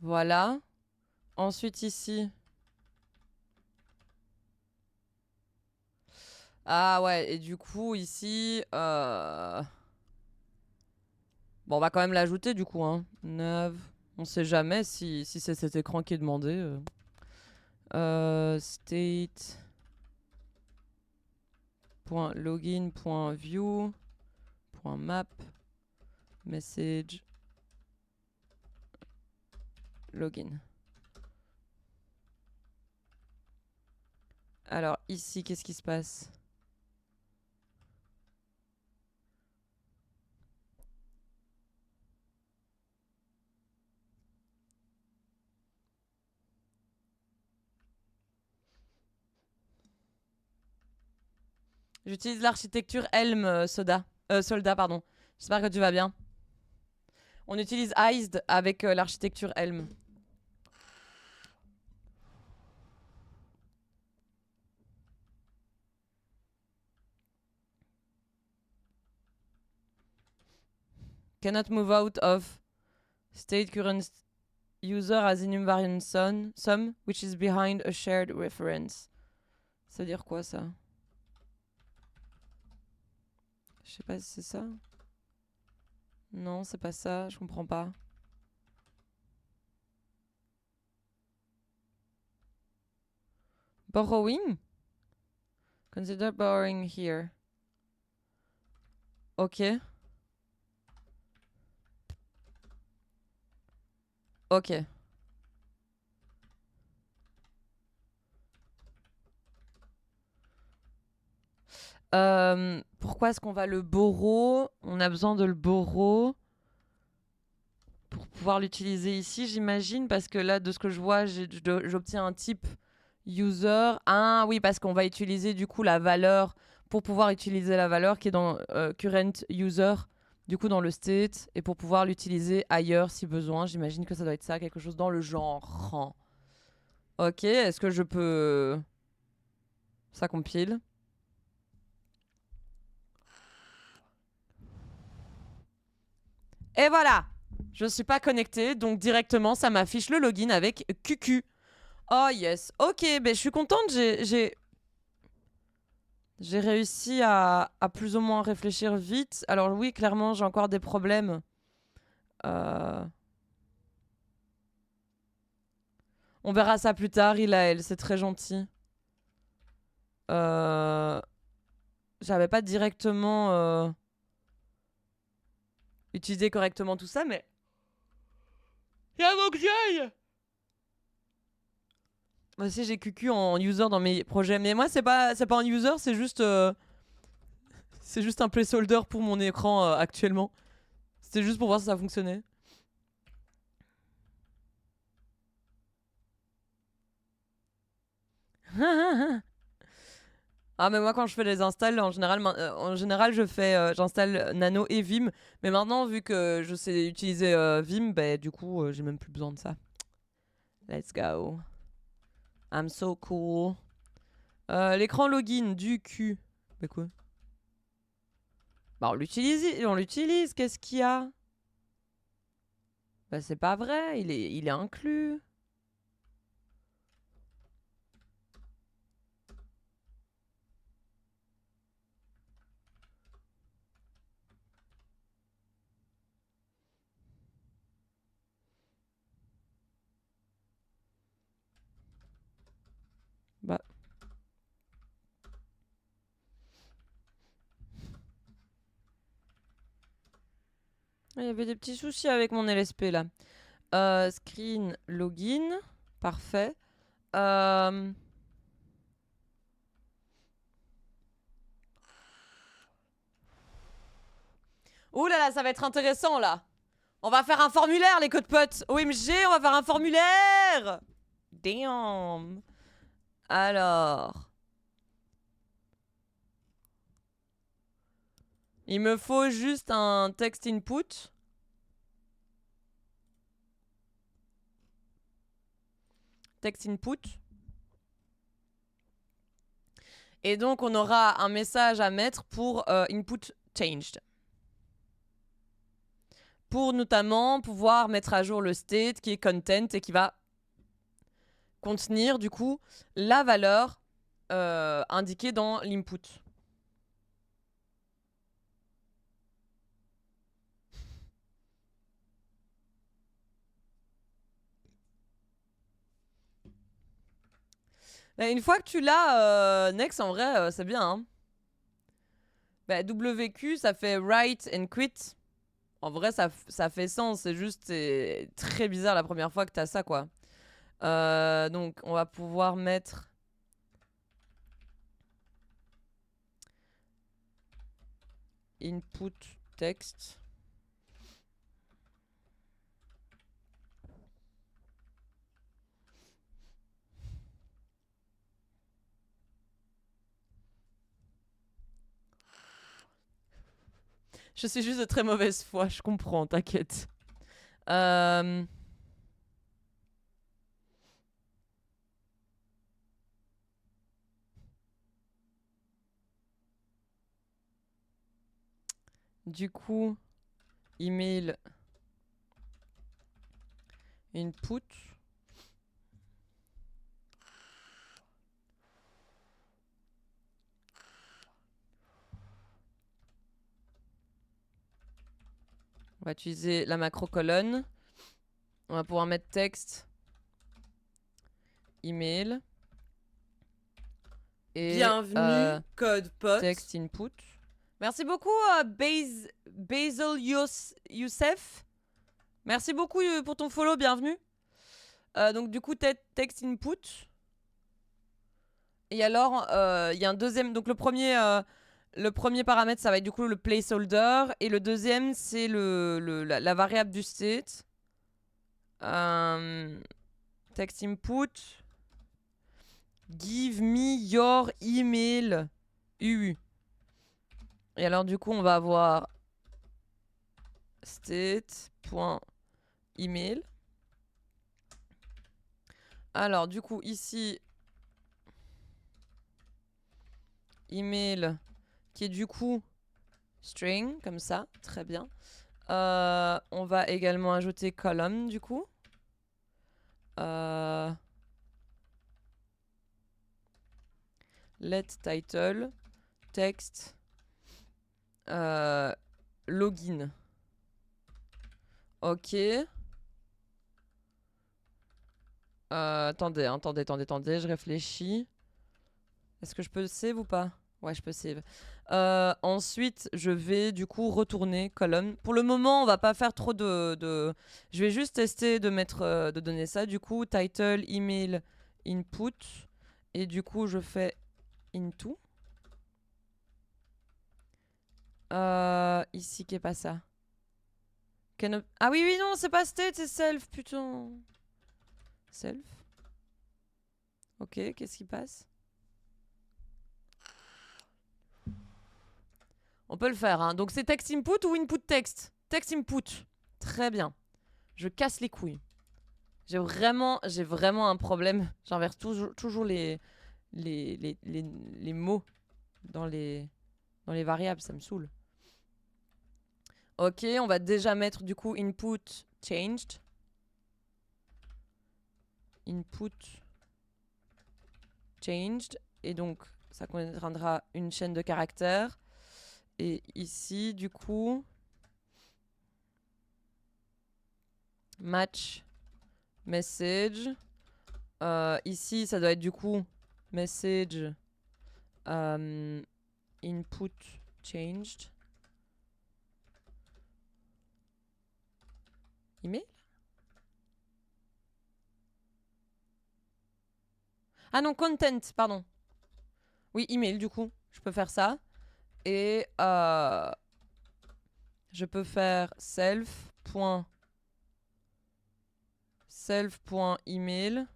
Voilà. Ensuite, ici... Ah ouais, et du coup, ici... Bon, on va quand même l'ajouter, du coup. Hein. 9. On sait jamais si c'est cet écran qui est demandé. State... .login.view .map message login. Alors ici, qu'est-ce qui se passe? J'utilise l'architecture Helm Soldat, pardon. J'espère que tu vas bien. On utilise Iced avec l'architecture Helm. Cannot move out of state current user as an invariant sum which is behind a shared reference. Ça veut dire quoi ça? Je sais pas si c'est ça. Non, c'est pas ça, je comprends pas. Borrowing? Consider borrowing here. Ok. Ok. Pourquoi est-ce qu'on va le borrow? On a besoin de le borrow pour pouvoir l'utiliser ici, j'imagine, parce que là, de ce que je vois, j'obtiens un type user. Ah oui, parce qu'on va utiliser du coup la valeur pour pouvoir utiliser la valeur qui est dans current user, du coup dans le state, et pour pouvoir l'utiliser ailleurs si besoin. J'imagine que ça doit être ça, quelque chose dans le genre. Ok, est-ce que je peux... Ça compile. Et voilà, je suis pas connectée, donc directement ça m'affiche le login avec QQ. Oh yes, ok, ben je suis contente, j'ai réussi à plus ou moins réfléchir vite. Alors oui, clairement, j'ai encore des problèmes. On verra ça plus tard, il a elle, c'est très gentil. J'avais pas directement utilisé correctement tout ça, mais... Il faut que j'y aille. Moi aussi, j'ai QQ en user dans mes projets. Mais moi, c'est pas un user, c'est juste un placeholder pour mon écran actuellement. C'était juste pour voir si ça fonctionnait. Ah mais moi quand je fais les installs en général je fais j'installe Nano et Vim, mais maintenant vu que je sais utiliser Vim, bah du coup j'ai même plus besoin de ça. Let's go. I'm so cool. L'écran login du cul. Mais quoi? Bah on l'utilise, qu'est-ce qu'il y a? Bah c'est pas vrai, il est inclus. Bah il y avait des petits soucis avec mon LSP là. Screen login, parfait. Ouh là là, ça va être intéressant là. On va faire un formulaire, les codes potes. OMG, on va faire un formulaire. Damn. Alors. Il me faut juste un text input. Text input. Et donc, on aura un message à mettre pour input changed. Pour notamment pouvoir mettre à jour le state qui est content et qui va contenir du coup la valeur indiquée dans l'input. Une fois que tu l'as, Next, en vrai, c'est bien. Hein. Bah, WQ, ça fait write and quit. En vrai, ça fait sens. C'est juste très bizarre la première fois que t'as ça, quoi. Donc, on va pouvoir mettre... Input text. Je suis juste de très mauvaise foi, je comprends, t'inquiète. Du coup, email input. On va utiliser la macro colonne. On va pouvoir mettre texte, email. Et bienvenue, code pote. Text input. Merci beaucoup, Basil Youssef. Merci beaucoup pour ton follow, bienvenue. Donc du coup, text input. Et alors, il y a un deuxième. Donc le premier paramètre, ça va être du coup le placeholder. Et le deuxième, c'est la variable du state. Text input. Give me your email. UU. Et alors du coup, on va avoir state.email. Alors du coup, ici, email qui est du coup string, comme ça, très bien. On va également ajouter column du coup. Let title text login. Ok. Attendez, je réfléchis. Est-ce que je peux save ou pas? Ouais, je peux save. Ensuite, je vais du coup retourner column. Pour le moment, on va pas faire trop de... Je vais juste tester de mettre, de donner ça. Du coup, title, email, input. Et du coup, je fais into. Ici, qui est pas ça. Ah oui, oui, non, c'est pas state, c'est self, putain. Self. Ok, qu'est-ce qui passe? On peut le faire, hein. Donc c'est text input ou input text? Text input. Très bien. Je casse les couilles. J'ai vraiment un problème. J'inverse toujours les mots dans les variables, ça me saoule. Ok, on va déjà mettre du coup input changed. Input changed. Et donc, ça contiendra une chaîne de caractères. Et ici, du coup, match message. Ici, ça doit être du coup message input changed. Email? Ah non, content, pardon. Oui, email du coup. Je peux faire ça. Et je peux faire self.email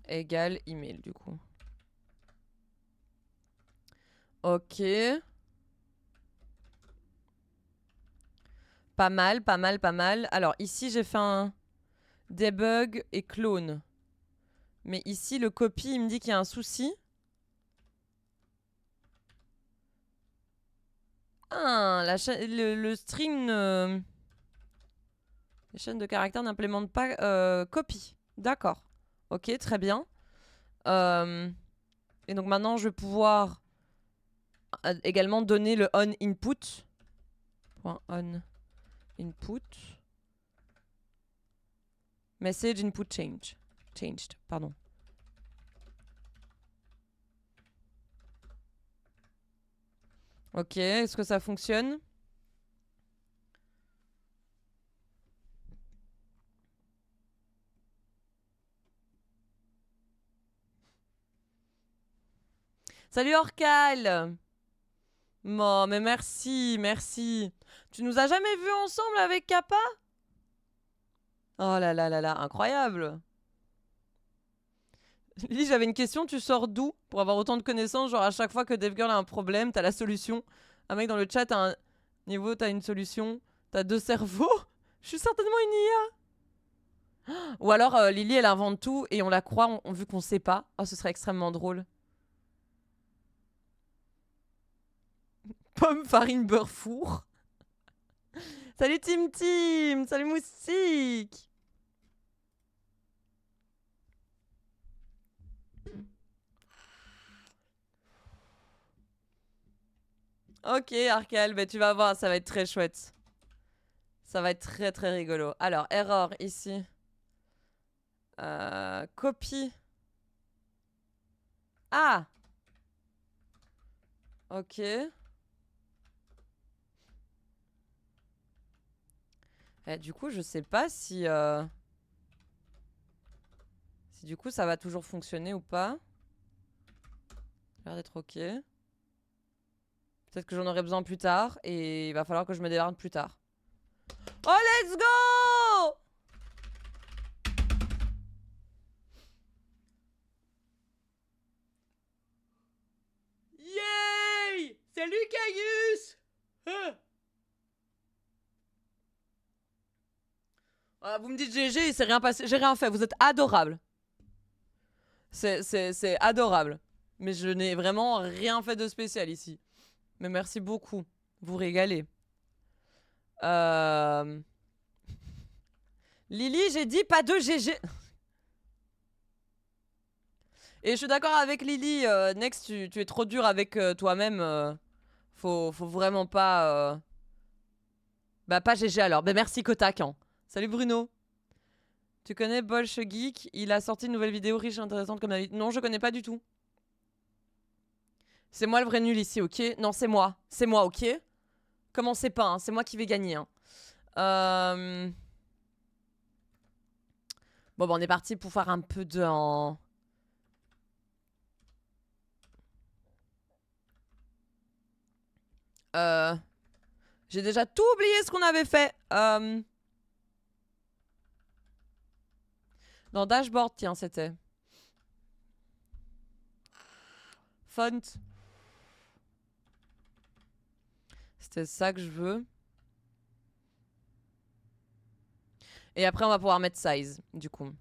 égale email du coup. Ok. Pas mal. Alors ici j'ai fait un debug et clone. Mais ici le copy il me dit qu'il y a un souci. Ah, le string... Les chaînes de caractères n'implémentent pas copy. D'accord. Ok, très bien. Et donc maintenant, je vais pouvoir également donner le on input. On input. Message input changed. Pardon. Ok, est-ce que ça fonctionne? Salut Orcal! Bon, mais merci. Tu nous as jamais vus ensemble avec Kappa? Oh là là là là, incroyable! Lily, j'avais une question, tu sors d'où pour avoir autant de connaissances? Genre à chaque fois que DevGirl a un problème, t'as la solution. Un mec dans le chat a un niveau, t'as une solution. T'as deux cerveaux? Je suis certainement une IA. Ou alors Lily elle invente tout et on la croit vu qu'on sait pas. Oh, ce serait extrêmement drôle. Pomme, farine, beurre, four. Salut Tim Tim. Salut Moustique. Ok, Arkel, bah, tu vas voir, ça va être très chouette. Ça va être très très rigolo. Alors, erreur ici. Copie. Ah! Ok. Du coup, je sais pas si... si du coup ça va toujours fonctionner ou pas. Ça a l'air d'être ok. Peut-être que j'en aurai besoin plus tard et il va falloir que je me débarque plus tard. Oh, let's go! Yay! Salut Caius! Vous me dites GG, il s'est rien passé. J'ai rien fait, vous êtes adorable. C'est adorable. Mais je n'ai vraiment rien fait de spécial ici. Mais merci beaucoup. Vous régalez. Lily, j'ai dit pas de GG. Et je suis d'accord avec Lily. Next, tu es trop dur avec toi-même. Faut vraiment pas... Bah, pas GG alors. Bah, merci Kotak. Hein. Salut Bruno. Tu connais Bolche Geek? Il a sorti une nouvelle vidéo riche et intéressante comme d'habitude. Non, je connais pas du tout. C'est moi le vrai nul ici, ok? Non, c'est moi. C'est moi, ok? Commencez pas, hein. C'est moi qui vais gagner. Hein. Bon, bah, on est parti pour faire un peu de... J'ai déjà tout oublié ce qu'on avait fait. Dans Dashboard, tiens, c'était. Font. C'était ça que je veux. Et après, on va pouvoir mettre size, du coup.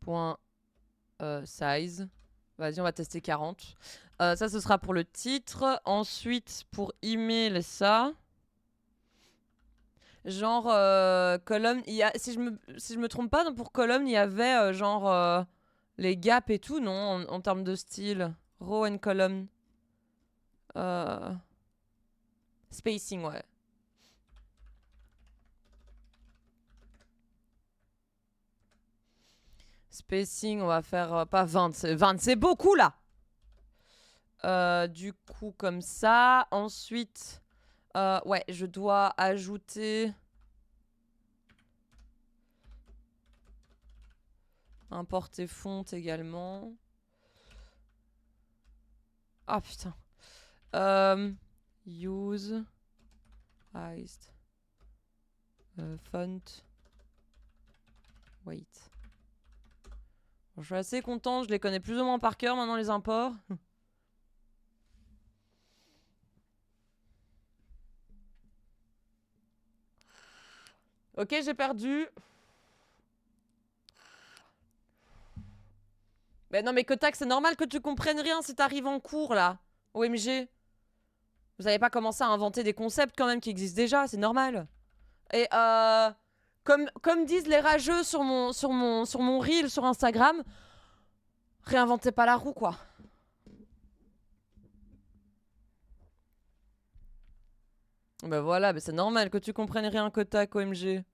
Point size. Vas-y, on va tester 40. Ça, ce sera pour le titre. Ensuite, pour email, ça. Genre, colonne. Il y a, si je me trompe pas, pour colonne, il y avait genre les gaps et tout, non? En termes de style. Row and column. Spacing, ouais. Spacing, on va faire pas 20. 20, c'est beaucoup là! Du coup, comme ça. Ensuite, ouais, je dois ajouter importer font également. Ah putain. Use iced font. Wait. Bon, je suis assez content, je les connais plus ou moins par cœur maintenant les imports. Ok, j'ai perdu. Mais non, mais Kotak, c'est normal que tu comprennes rien si t'arrives en cours là. OMG. Vous avez pas commencé à inventer des concepts quand même qui existent déjà, c'est normal. Et comme disent les rageux sur mon reel sur Instagram, réinventez pas la roue quoi. Bah voilà, mais c'est normal que tu comprennes rien Kotak, OMG.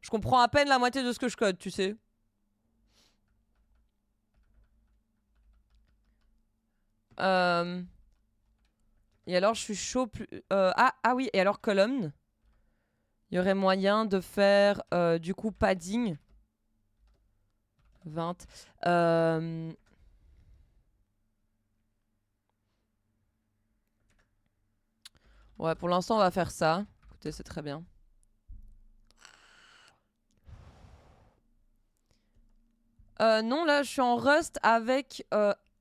Je comprends à peine la moitié de ce que je code, tu sais. Et alors, je suis chaud. Ah oui, et alors, colonne. Il y aurait moyen de faire du coup padding. 20. Ouais, pour l'instant, on va faire ça. Écoutez, c'est très bien. Non, là, je suis en Rust avec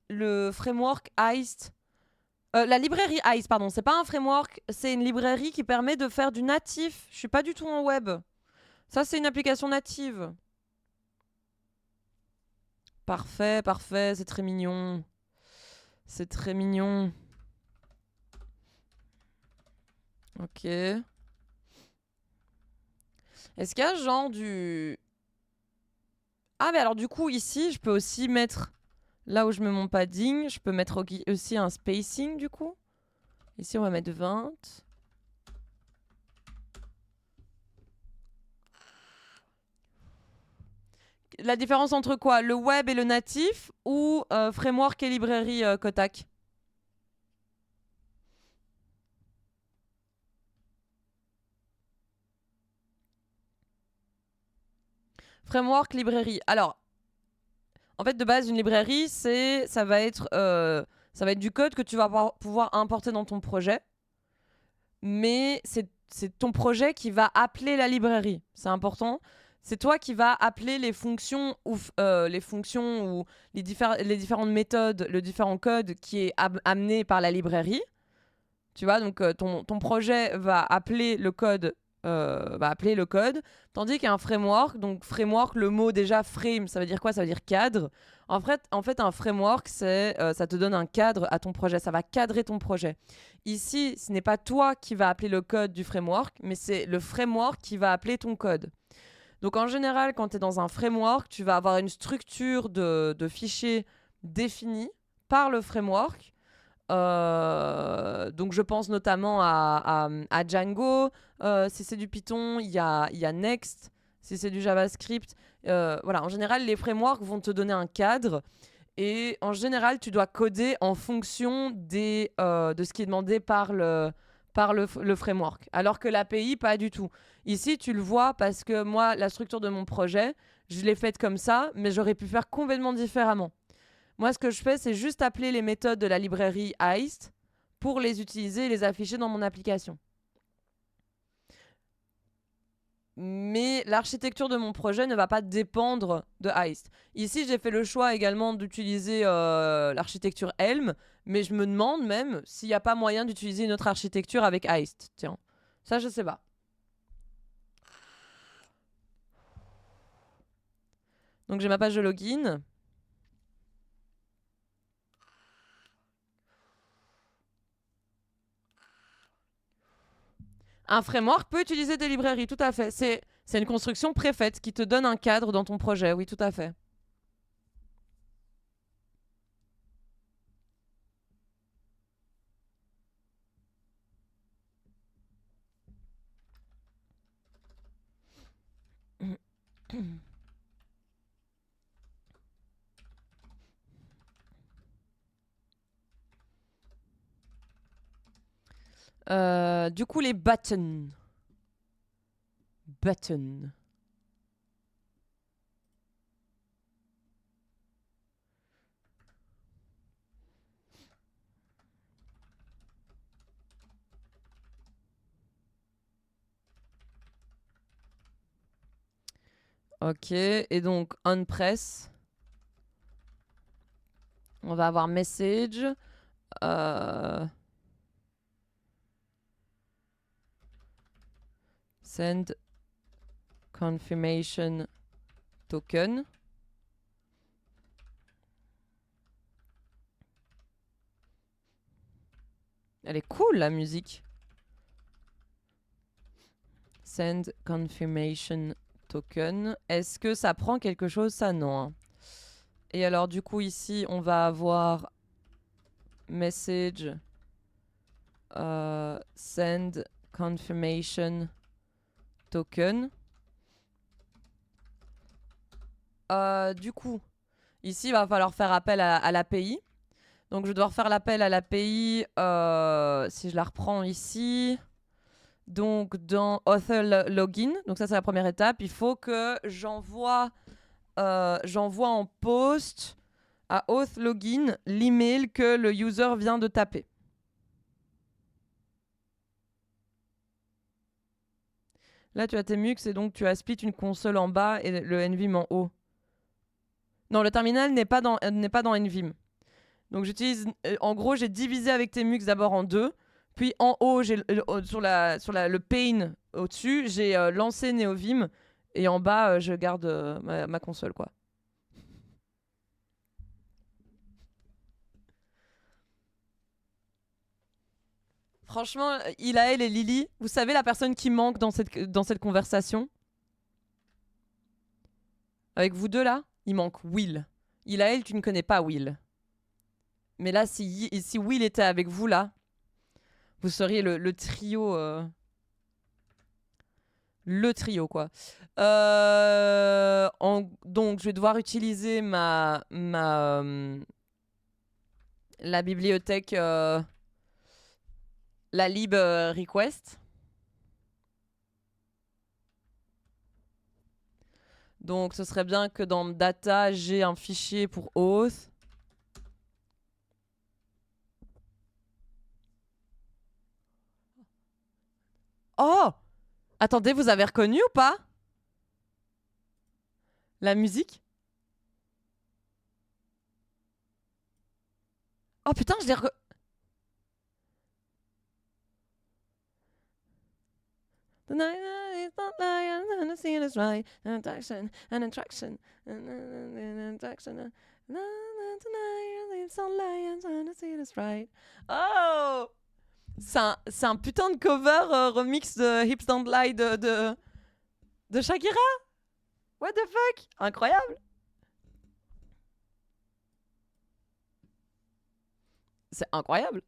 le framework Iced. La librairie Ice, pardon, c'est pas un framework, c'est une librairie qui permet de faire du natif. Je suis pas du tout en web. Ça, c'est une application native. Parfait, parfait, c'est très mignon. C'est très mignon. Ok. Est-ce qu'il y a genre du... Ah, mais alors du coup, ici, je peux aussi mettre... Là où je mets mon padding, je peux mettre aussi un spacing, du coup. Ici, on va mettre 20. La différence entre quoi? Le web et le natif ou framework et librairie Kotak? Framework, librairie. Alors, en fait, de base, une librairie, ça va être du code que tu vas pouvoir importer dans ton projet. Mais c'est ton projet qui va appeler la librairie. C'est important. C'est toi qui vas appeler les fonctions ou les différentes méthodes, le différent code qui est amené par la librairie. Tu vois, donc ton projet va appeler le code, tandis qu'un framework, donc framework, le mot déjà frame, ça veut dire quoi? Ça veut dire cadre. En fait, un framework, ça te donne un cadre à ton projet, ça va cadrer ton projet. Ici, ce n'est pas toi qui va appeler le code du framework, mais c'est le framework qui va appeler ton code. Donc en général, quand tu es dans un framework, tu vas avoir une structure de fichiers définie par le framework. Donc je pense notamment à Django. Si c'est du Python, il y a Next. Si c'est du JavaScript, voilà. En général, les frameworks vont te donner un cadre. Et en général, tu dois coder en fonction de ce qui est demandé par le framework. Alors que l'API, pas du tout. Ici, tu le vois parce que moi, la structure de mon projet, je l'ai faite comme ça, mais j'aurais pu faire complètement différemment. Moi, ce que je fais, c'est juste appeler les méthodes de la librairie Heist pour les utiliser et les afficher dans mon application. Mais l'architecture de mon projet ne va pas dépendre de Heist. Ici, j'ai fait le choix également d'utiliser l'architecture Helm, mais je me demande même s'il n'y a pas moyen d'utiliser une autre architecture avec Heist. Tiens, ça, je sais pas. Donc, j'ai ma page de login. Un framework peut utiliser des librairies, tout à fait. C'est une construction préfaite qui te donne un cadre dans ton projet, oui, tout à fait. Du coup, les buttons. Button. Ok, et donc on press. On va avoir message. Send confirmation token. Elle est cool la musique. Send confirmation token. Est-ce que ça prend quelque chose? Ça, non. Hein. Et alors, du coup, ici, on va avoir message send confirmation token. Du coup, ici, il va falloir faire appel à l'API. Donc, je vais devoir faire l'appel à l'API si je la reprends ici. Donc, dans author login, donc ça, c'est la première étape. Il faut que j'envoie en post à auth login l'email que le user vient de taper. Là, tu as tes mux et donc tu as split une console en bas et le NVIM en haut. Non, le terminal n'est pas dans NVIM. Donc j'utilise, en gros, j'ai divisé avec tes mux d'abord en deux, puis en haut, sur le pane au-dessus, j'ai lancé NeoVim et en bas, je garde ma console, quoi. Franchement, Ilaël et Lily, vous savez la personne qui manque dans cette conversation? Avec vous deux là, il manque Will. Ilaël, tu ne connais pas Will. Mais là, si Will était avec vous là, vous seriez le trio. Le trio, quoi. Donc, je vais devoir utiliser la bibliothèque, la lib request. Donc, ce serait bien que dans data, j'ai un fichier pour auth. Oh! Attendez, vous avez reconnu ou pas? La musique? Oh putain, je l'ai reconnu. The night is not lying, and the scene is right. An attraction, an attraction, an attraction. Tonight is not lying, and the scene is right. Oh! C'est un putain de cover remix de Hips Don't Lie de Shakira. What the fuck? Incroyable. C'est incroyable.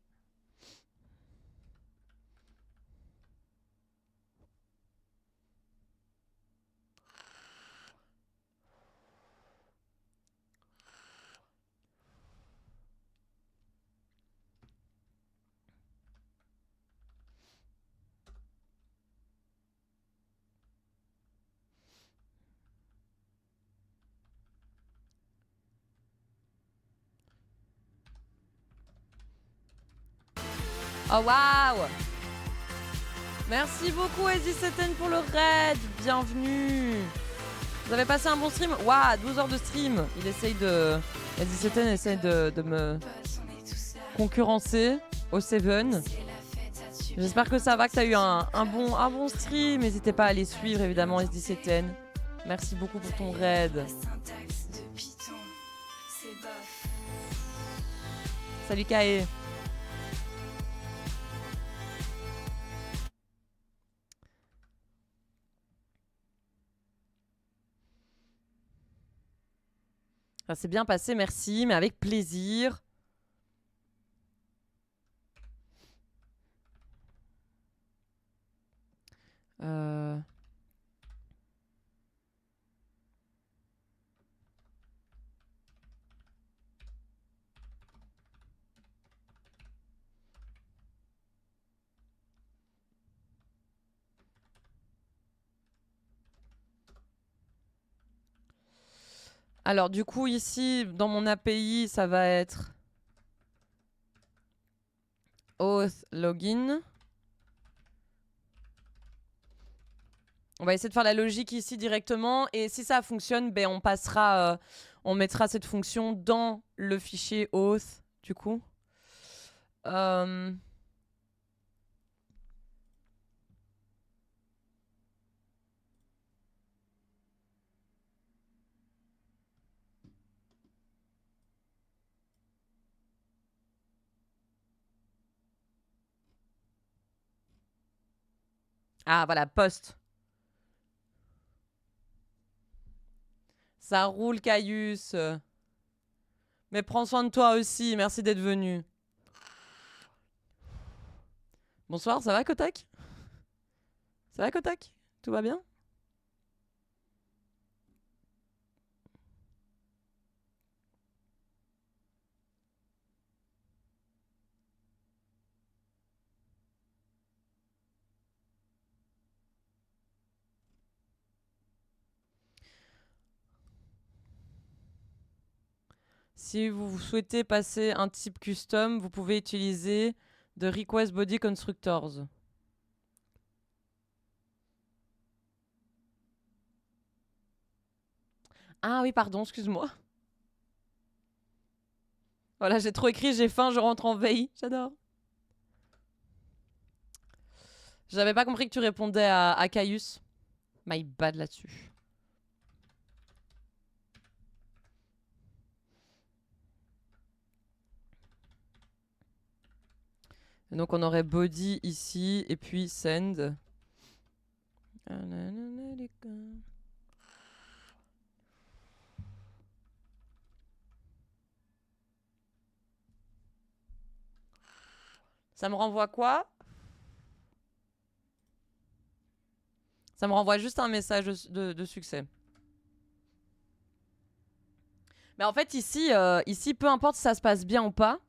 Oh waouh! Merci beaucoup Eddie7N pour le raid. Bienvenue. Vous avez passé un bon stream? Waouh, 12 heures de stream. Eddie7N essaye de me concurrencer au 7. J'espère que ça va, que tu as eu un bon stream. N'hésitez pas à aller suivre évidemment Eddie7N. Merci beaucoup pour ton raid. Salut Kae. Ça s'est bien passé, merci, mais avec plaisir. Alors du coup ici dans mon API ça va être auth login. On va essayer de faire la logique ici directement et si ça fonctionne, ben on passera, on mettra cette fonction dans le fichier auth du coup. Ah voilà, post. Ça roule Caius. Mais prends soin de toi aussi, merci d'être venu. Bonsoir, ça va Kotak? Ça va Kotak? Tout va bien? Si vous souhaitez passer un type custom, vous pouvez utiliser de request body constructors. Ah oui, pardon, excuse-moi. Voilà, j'ai trop écrit, j'ai faim, je rentre en veille. J'adore. J'avais pas compris que tu répondais à Caius. My bad là-dessus. Et donc on aurait body ici et puis send. Ça me renvoie quoi? Ça me renvoie juste un message de succès. Mais en fait, ici, peu importe si ça se passe bien ou pas,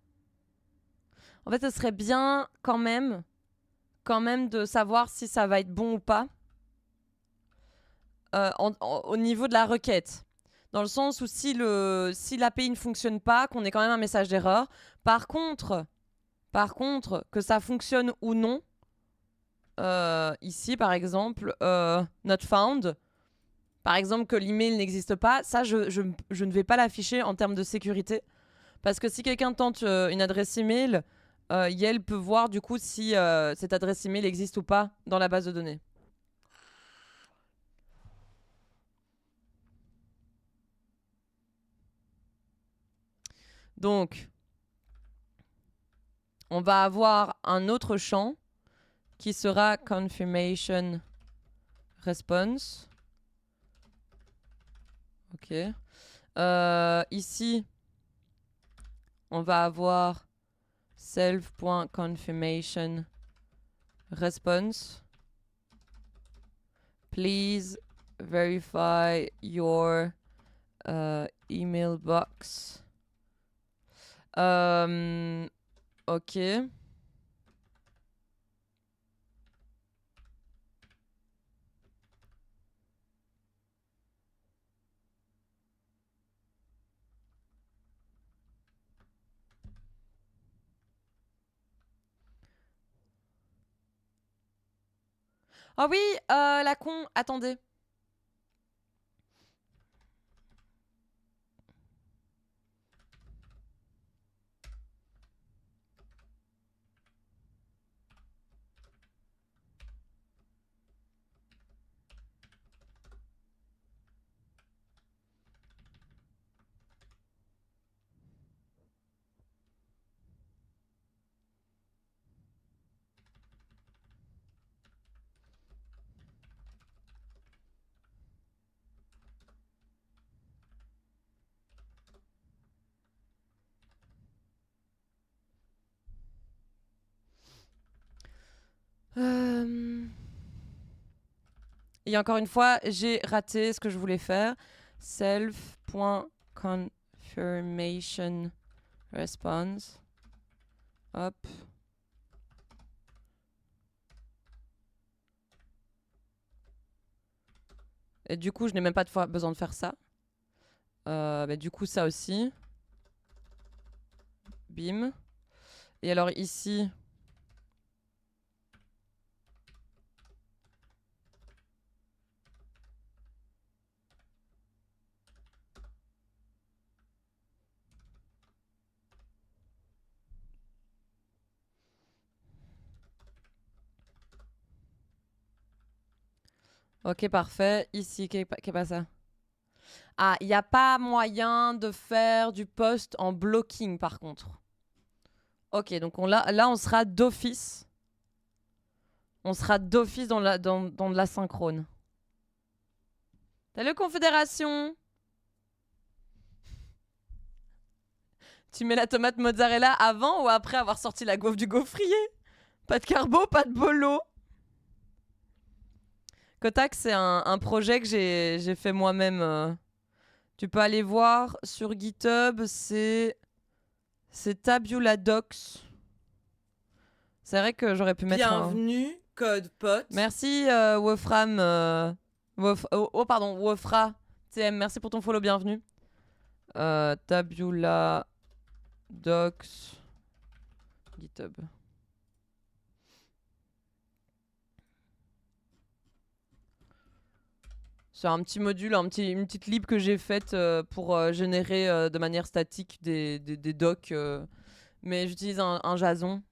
en fait, ce serait bien quand même de savoir si ça va être bon ou pas au niveau de la requête. Dans le sens où si l'API ne fonctionne pas, qu'on ait quand même un message d'erreur. Par contre, que ça fonctionne ou non, ici, par exemple, not found, par exemple, que l'email n'existe pas, ça, je ne vais pas l'afficher en termes de sécurité. Parce que si quelqu'un tente une adresse email, Yelp peut voir du coup si cette adresse email existe ou pas dans la base de données. Donc, on va avoir un autre champ qui sera confirmation response. Ok. Ici, on va avoir self.confirmation response. Please verify your email box. Ok. Oh oui, la con, attendez. Et encore une fois, j'ai raté ce que je voulais faire. Self.confirmation response. Hop. Et du coup, je n'ai même pas besoin de faire ça. Mais du coup, ça aussi. Bim. Et alors ici... Ok, parfait. Ici, qu'est pas ça? Ah, il n'y a pas moyen de faire du post en blocking, par contre. Ok, donc là, on sera d'office. On sera d'office dans de la synchrone. Salut, Confédération! Tu mets la tomate mozzarella avant ou après avoir sorti la gaufre du gaufrier? Pas de carbo, pas de bolo. Kotak, c'est un projet que j'ai fait moi-même. Tu peux aller voir sur GitHub, c'est Tabula Docs. C'est vrai que j'aurais pu mettre Bienvenue, code pote. Merci Wolfram. Pardon, Wolfra. TM, merci pour ton follow, bienvenue. Tabula Docs GitHub. C'est un petit module, une petite lib que j'ai faite pour générer de manière statique des docs. Mais j'utilise un JSON.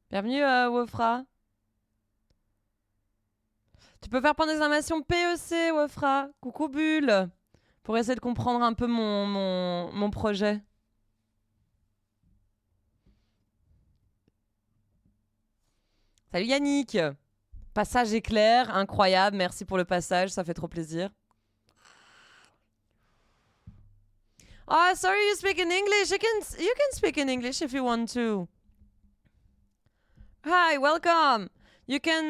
Bienvenue Wofra. Tu peux faire point d'exclamation PEC, Wofra. Coucou Bulle. Pour essayer de comprendre un peu mon projet. Salut Yannick. Passage éclair, incroyable. Merci pour le passage, ça fait trop plaisir. Oh, sorry, you speak in English. You can speak in English if you want to. Hi, welcome. You can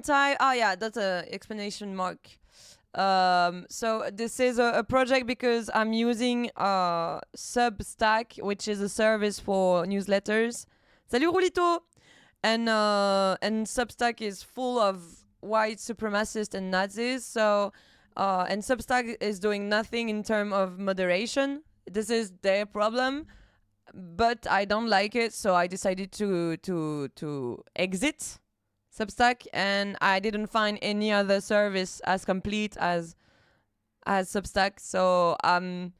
type. Oh yeah, that's a explanation mark. So this is a project because I'm using Substack, which is a service for newsletters. Salut Rulito. And Substack is full of white supremacists and Nazis. So and Substack is doing nothing in terms of moderation. This is their problem, but I don't like it, so I decided to exit Substack, and I didn't find any other service as complete as Substack. So I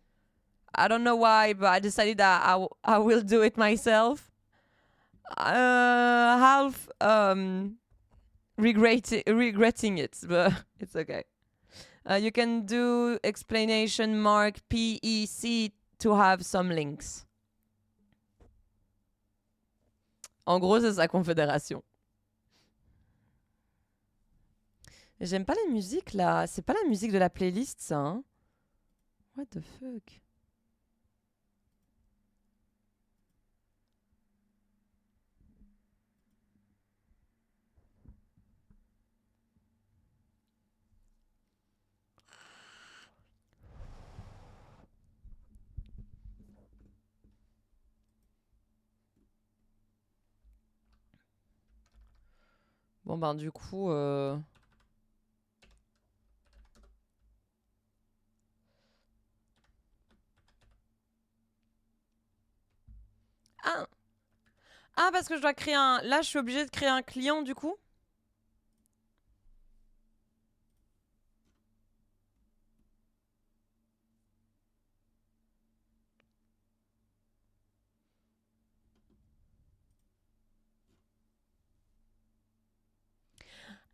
don't know why, but I decided that I will do it myself. Half regretting it, but it's okay. You can do explanation mark PEC to have some links. En gros, c'est sa confédération. J'aime pas la musique là. C'est pas la musique de la playlist, ça. Hein? What the fuck? Bon ben du coup... Ah, parce que je dois créer un... Là, je suis obligée de créer un client, du coup.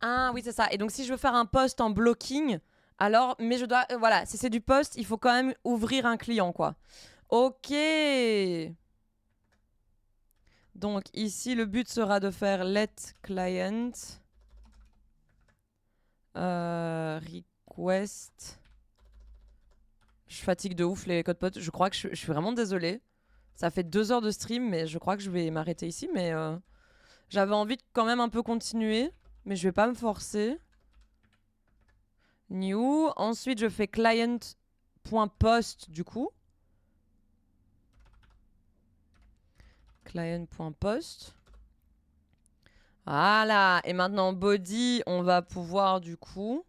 Ah oui, c'est ça. Et donc, si je veux faire un post en blocking, alors... Mais je dois... voilà, si c'est du post, il faut quand même ouvrir un client, quoi. Ok. Donc, ici, le but sera de faire let client request. Je fatigue de ouf les codes potes. Je crois que je suis vraiment désolée. Ça fait 2 heures de stream, mais je crois que je vais m'arrêter ici. Mais j'avais envie de quand même un peu continuer. Mais je vais pas me forcer. New. Ensuite, je fais client.post du coup. Client.post. Voilà. Et maintenant, body, on va pouvoir du coup...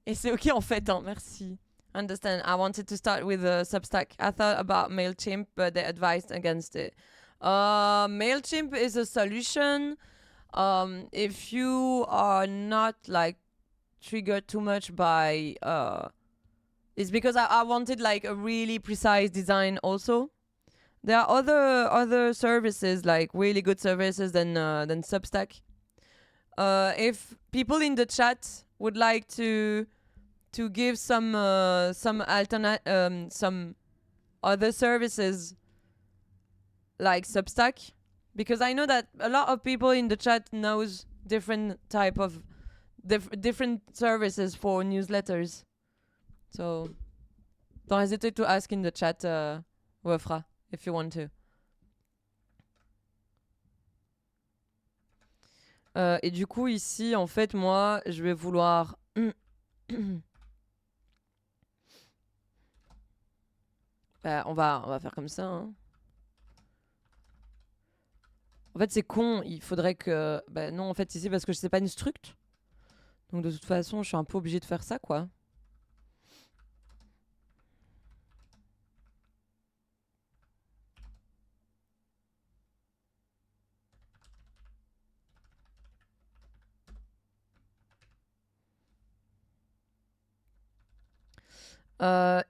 Et c'est ok en fait, hein, merci. Understand. I wanted to start with Substack. I thought about MailChimp, but they advised against it. MailChimp is a solution. If you are not like triggered too much by it's because I wanted like a really precise design also. There are other services, like really good services than Substack. If people in the chat would like to give some other services like Substack, because I know that a lot of people in the chat knows different type of different services for newsletters. So don't hesitate to ask in the chat, Wofra, if you want to. Et du coup ici en fait moi je vais vouloir bah, on va faire comme ça hein. En fait c'est con, il faudrait que bah non en fait ici parce que je sais pas une struct. Donc de toute façon je suis un peu obligée de faire ça quoi.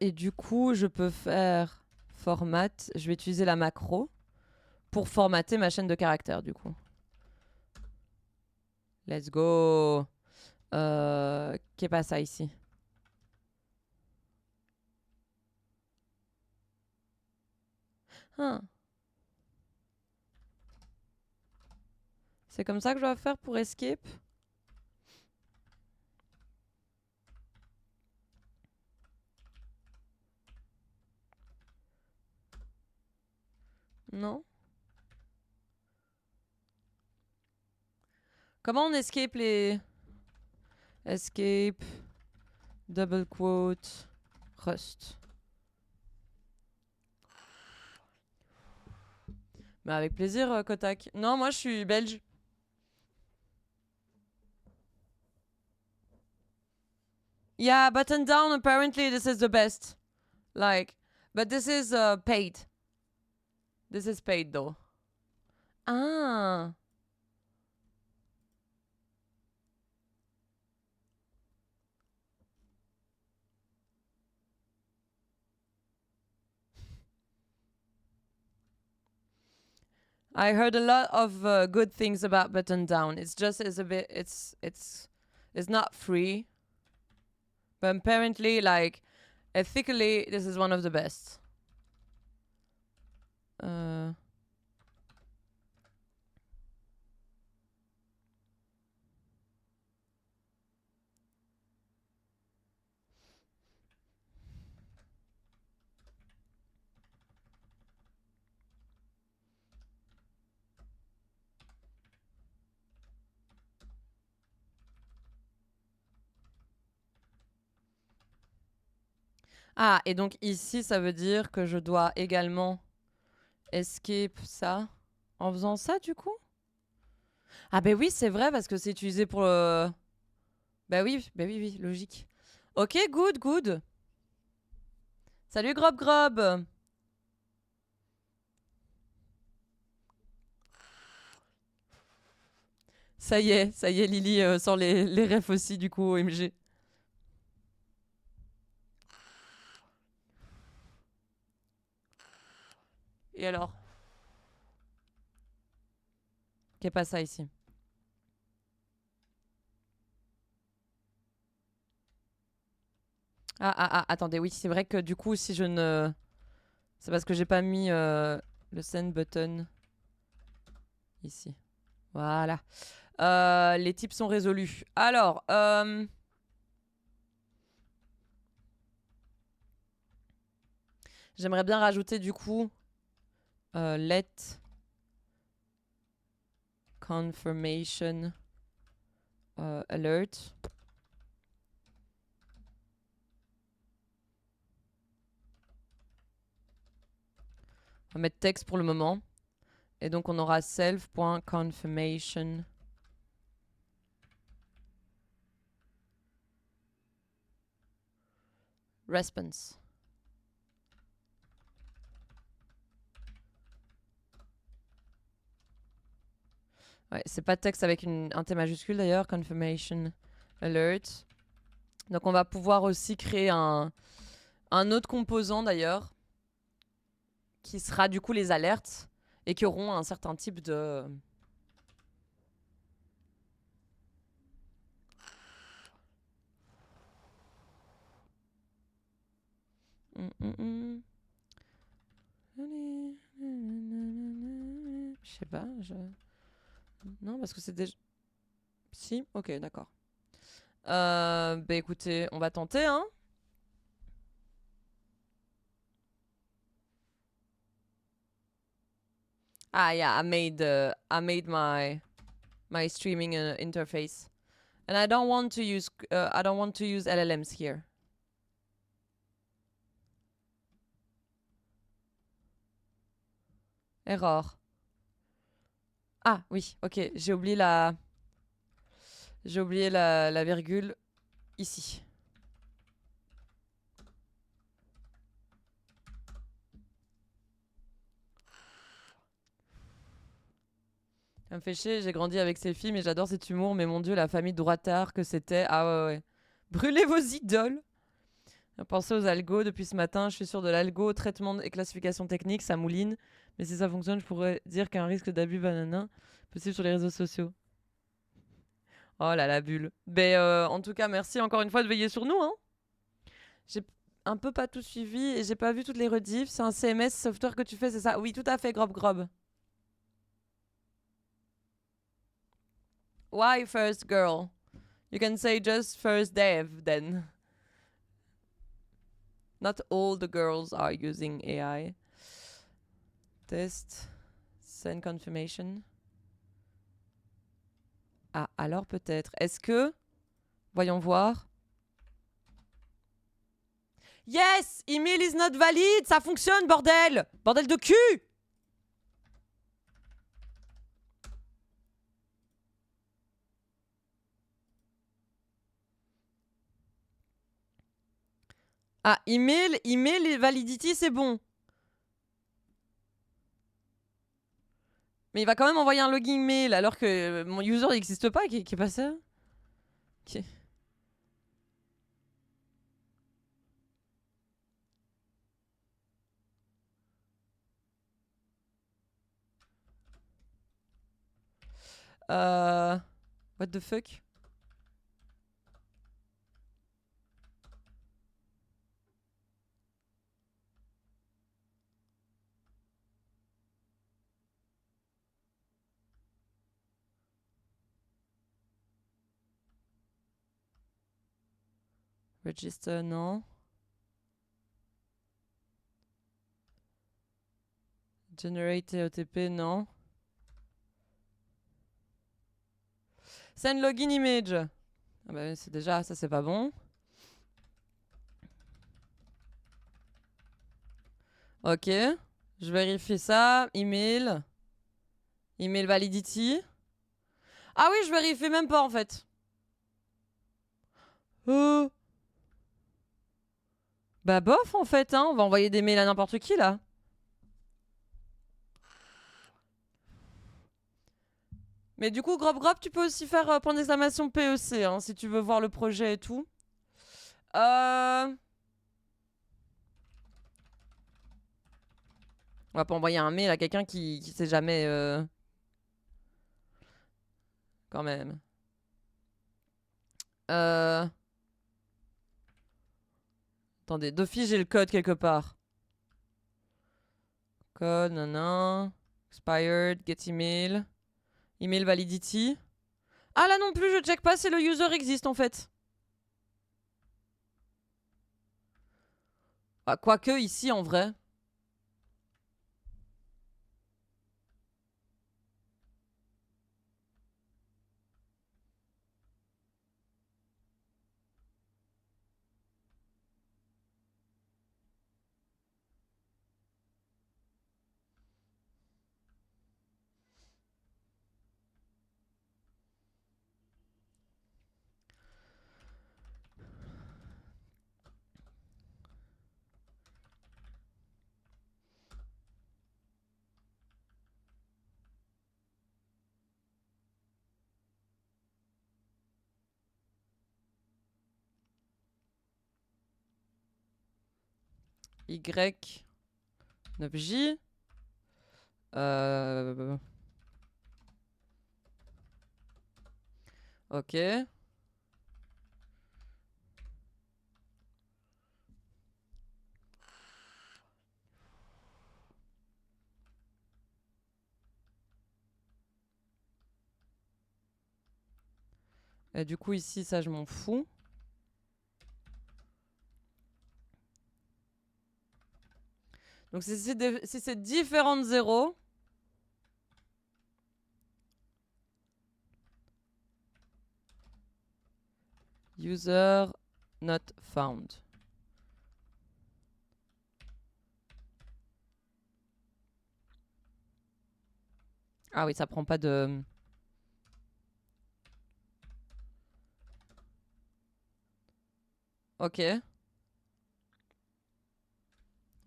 Et du coup, je peux faire format. Je vais utiliser la macro pour formater ma chaîne de caractères du coup. Let's go. Qu'est pas ça ici? Ah. C'est comme ça que je dois faire pour escape? Non? Comment on escape les... Escape, double quote, Rust. Mais avec plaisir, Kotak. Non, moi je suis belge. Yeah, button down, apparently this is the best. Like, but this is paid. This is paid though. Ah. I heard a lot of good things about button down. It's just is a bit it's not free. But apparently like ethically this is one of the best. Ah, et donc ici, ça veut dire que je dois également escape ça en faisant ça, du coup? Ah ben oui, c'est vrai, parce que c'est utilisé pour le... Bah oui, oui, logique. Ok, good, good. Salut, Grob Grob. Ça y est, Lily sort les refs aussi, du coup, OMG. Et alors? Qu'est pas ça ici? Attendez, oui, c'est vrai que du coup, si je ne... C'est parce que j'ai pas mis le send button ici. Voilà. Les types sont résolus. Alors, j'aimerais bien rajouter du coup let confirmation alert. On va mettre texte pour le moment. Et donc on aura self.confirmation response. Ouais, c'est pas texte avec un T majuscule d'ailleurs, confirmation alert. Donc on va pouvoir aussi créer un autre composant d'ailleurs qui sera du coup les alertes et qui auront un certain type de... Je sais pas, non, parce que c'est déjà... Si, ok, d'accord. Bah écoutez, on va tenter, hein. Ah, yeah, I made my streaming interface, and I don't want to use LLMs here. Error. Ah oui, ok, j'ai oublié la virgule ici. Ça me fait chier, j'ai grandi avec ces films et j'adore cet humour, mais mon dieu, la famille droitard que c'était. Ah ouais. Brûlez vos idoles. Pensez aux algos depuis ce matin, je suis sûre de l'algo, traitement et classification technique, ça mouline. Mais si ça fonctionne, je pourrais dire qu'un risque d'abus banana possible sur les réseaux sociaux. Oh là la bulle. Ben, en tout cas, merci encore une fois de veiller sur nous. Hein. J'ai un peu pas tout suivi et j'ai pas vu toutes les rediffs. C'est un CMS software que tu fais, c'est ça? Oui, tout à fait, Grob Grob. Why first girl? You can say just first dev then. Not all the girls are using AI. Test. Send confirmation. Ah, alors peut-être. Est-ce que... Voyons voir. Yes! Email is not valid! Ça fonctionne, bordel! Bordel de cul! Ah, email validity, c'est bon. Mais il va quand même envoyer un login mail alors que mon user n'existe pas. Qui est pas ça? Qui... What the fuck? Register, non. Generate OTP, non. Send login image. Ah bah c'est déjà, ça c'est pas bon. Ok. Je vérifie ça. Email. Email validity. Ah oui, je vérifie même pas en fait. Bah bof en fait, hein. On va envoyer des mails à n'importe qui là. Mais du coup, Grob Grob, tu peux aussi faire point d'exclamation PEC hein, si tu veux voir le projet et tout. On va pas envoyer un mail à quelqu'un qui sait jamais. Quand même. Attendez, d'office, j'ai le code quelque part. Code, non. Expired, get email. Email validity. Ah là non plus, je check pas si le user existe en fait. Ah, quoique ici en vrai. Y 9J. Ok. Et du coup ici, ça je m'en fous. Donc si c'est différent de 0. User not found. Ah oui, ça prend pas de... Ok.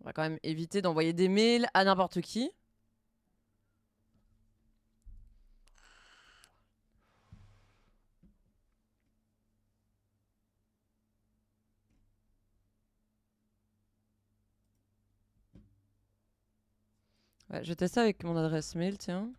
On va quand même éviter d'envoyer des mails à n'importe qui. Ouais, je teste ça avec mon adresse mail, tiens.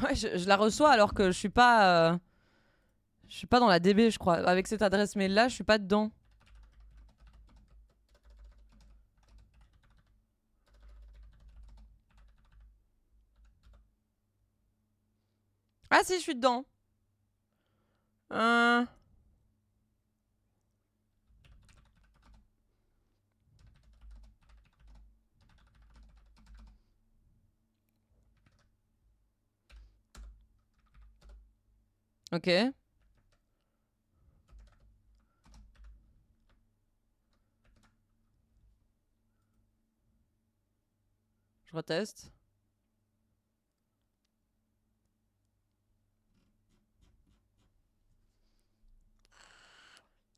Ouais, je la reçois alors que je suis pas dans la DB, je crois. Avec cette adresse mail là, je suis pas dedans. Ah si, je suis dedans. Euh... Ok. Je reteste.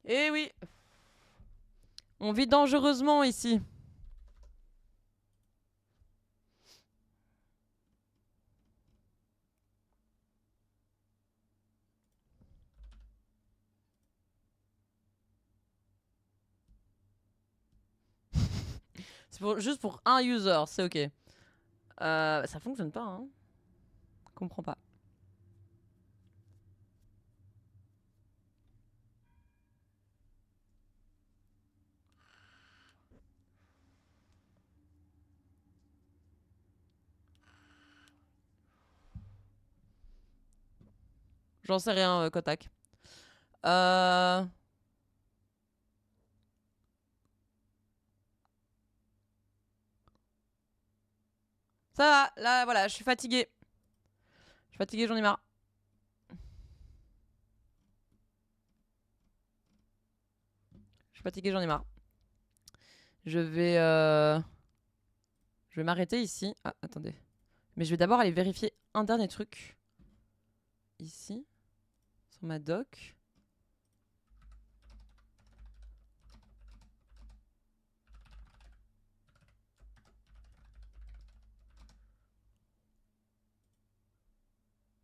Eh oui. On vit dangereusement ici. C'est juste pour un user, c'est ok. Ça fonctionne pas, hein. Comprends pas. J'en sais rien, Kotak. Euh... Ça va, là, voilà, je suis fatiguée. Je suis fatiguée, j'en ai marre. Je suis fatiguée, j'en ai marre. Je vais m'arrêter ici. Ah, attendez. Mais je vais d'abord aller vérifier un dernier truc. Ici. Sur ma doc.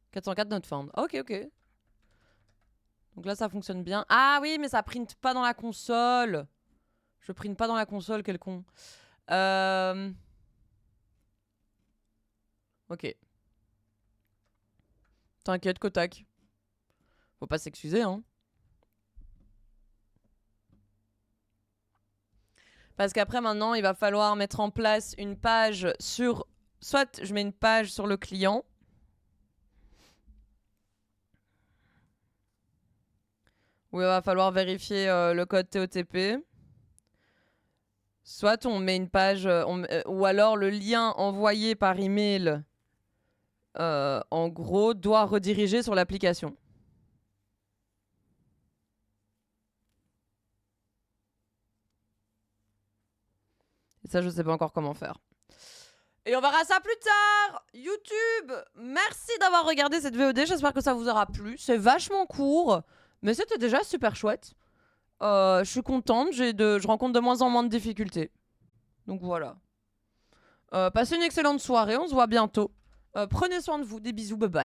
« 404 not found. Ok, ok. Donc là, ça fonctionne bien. Ah oui, mais ça print pas dans la console. Je print pas dans la console, quel con. Ok. T'inquiète, Kotak. Faut pas s'excuser, hein. Parce qu'après, maintenant, il va falloir mettre en place une page sur... Soit je mets une page sur le client. Où il va falloir vérifier le code TOTP. Soit on met une page... ou alors le lien envoyé par email, en gros, doit rediriger sur l'application. Et ça, je sais pas encore comment faire. Et on verra ça plus tard. YouTube, merci d'avoir regardé cette VOD. J'espère que ça vous aura plu. C'est vachement court, mais c'était déjà super chouette. Je suis contente. Je rencontre de moins en moins de difficultés. Donc voilà. Passez une excellente soirée. On se voit bientôt. Prenez soin de vous. Des bisous. Bye bye.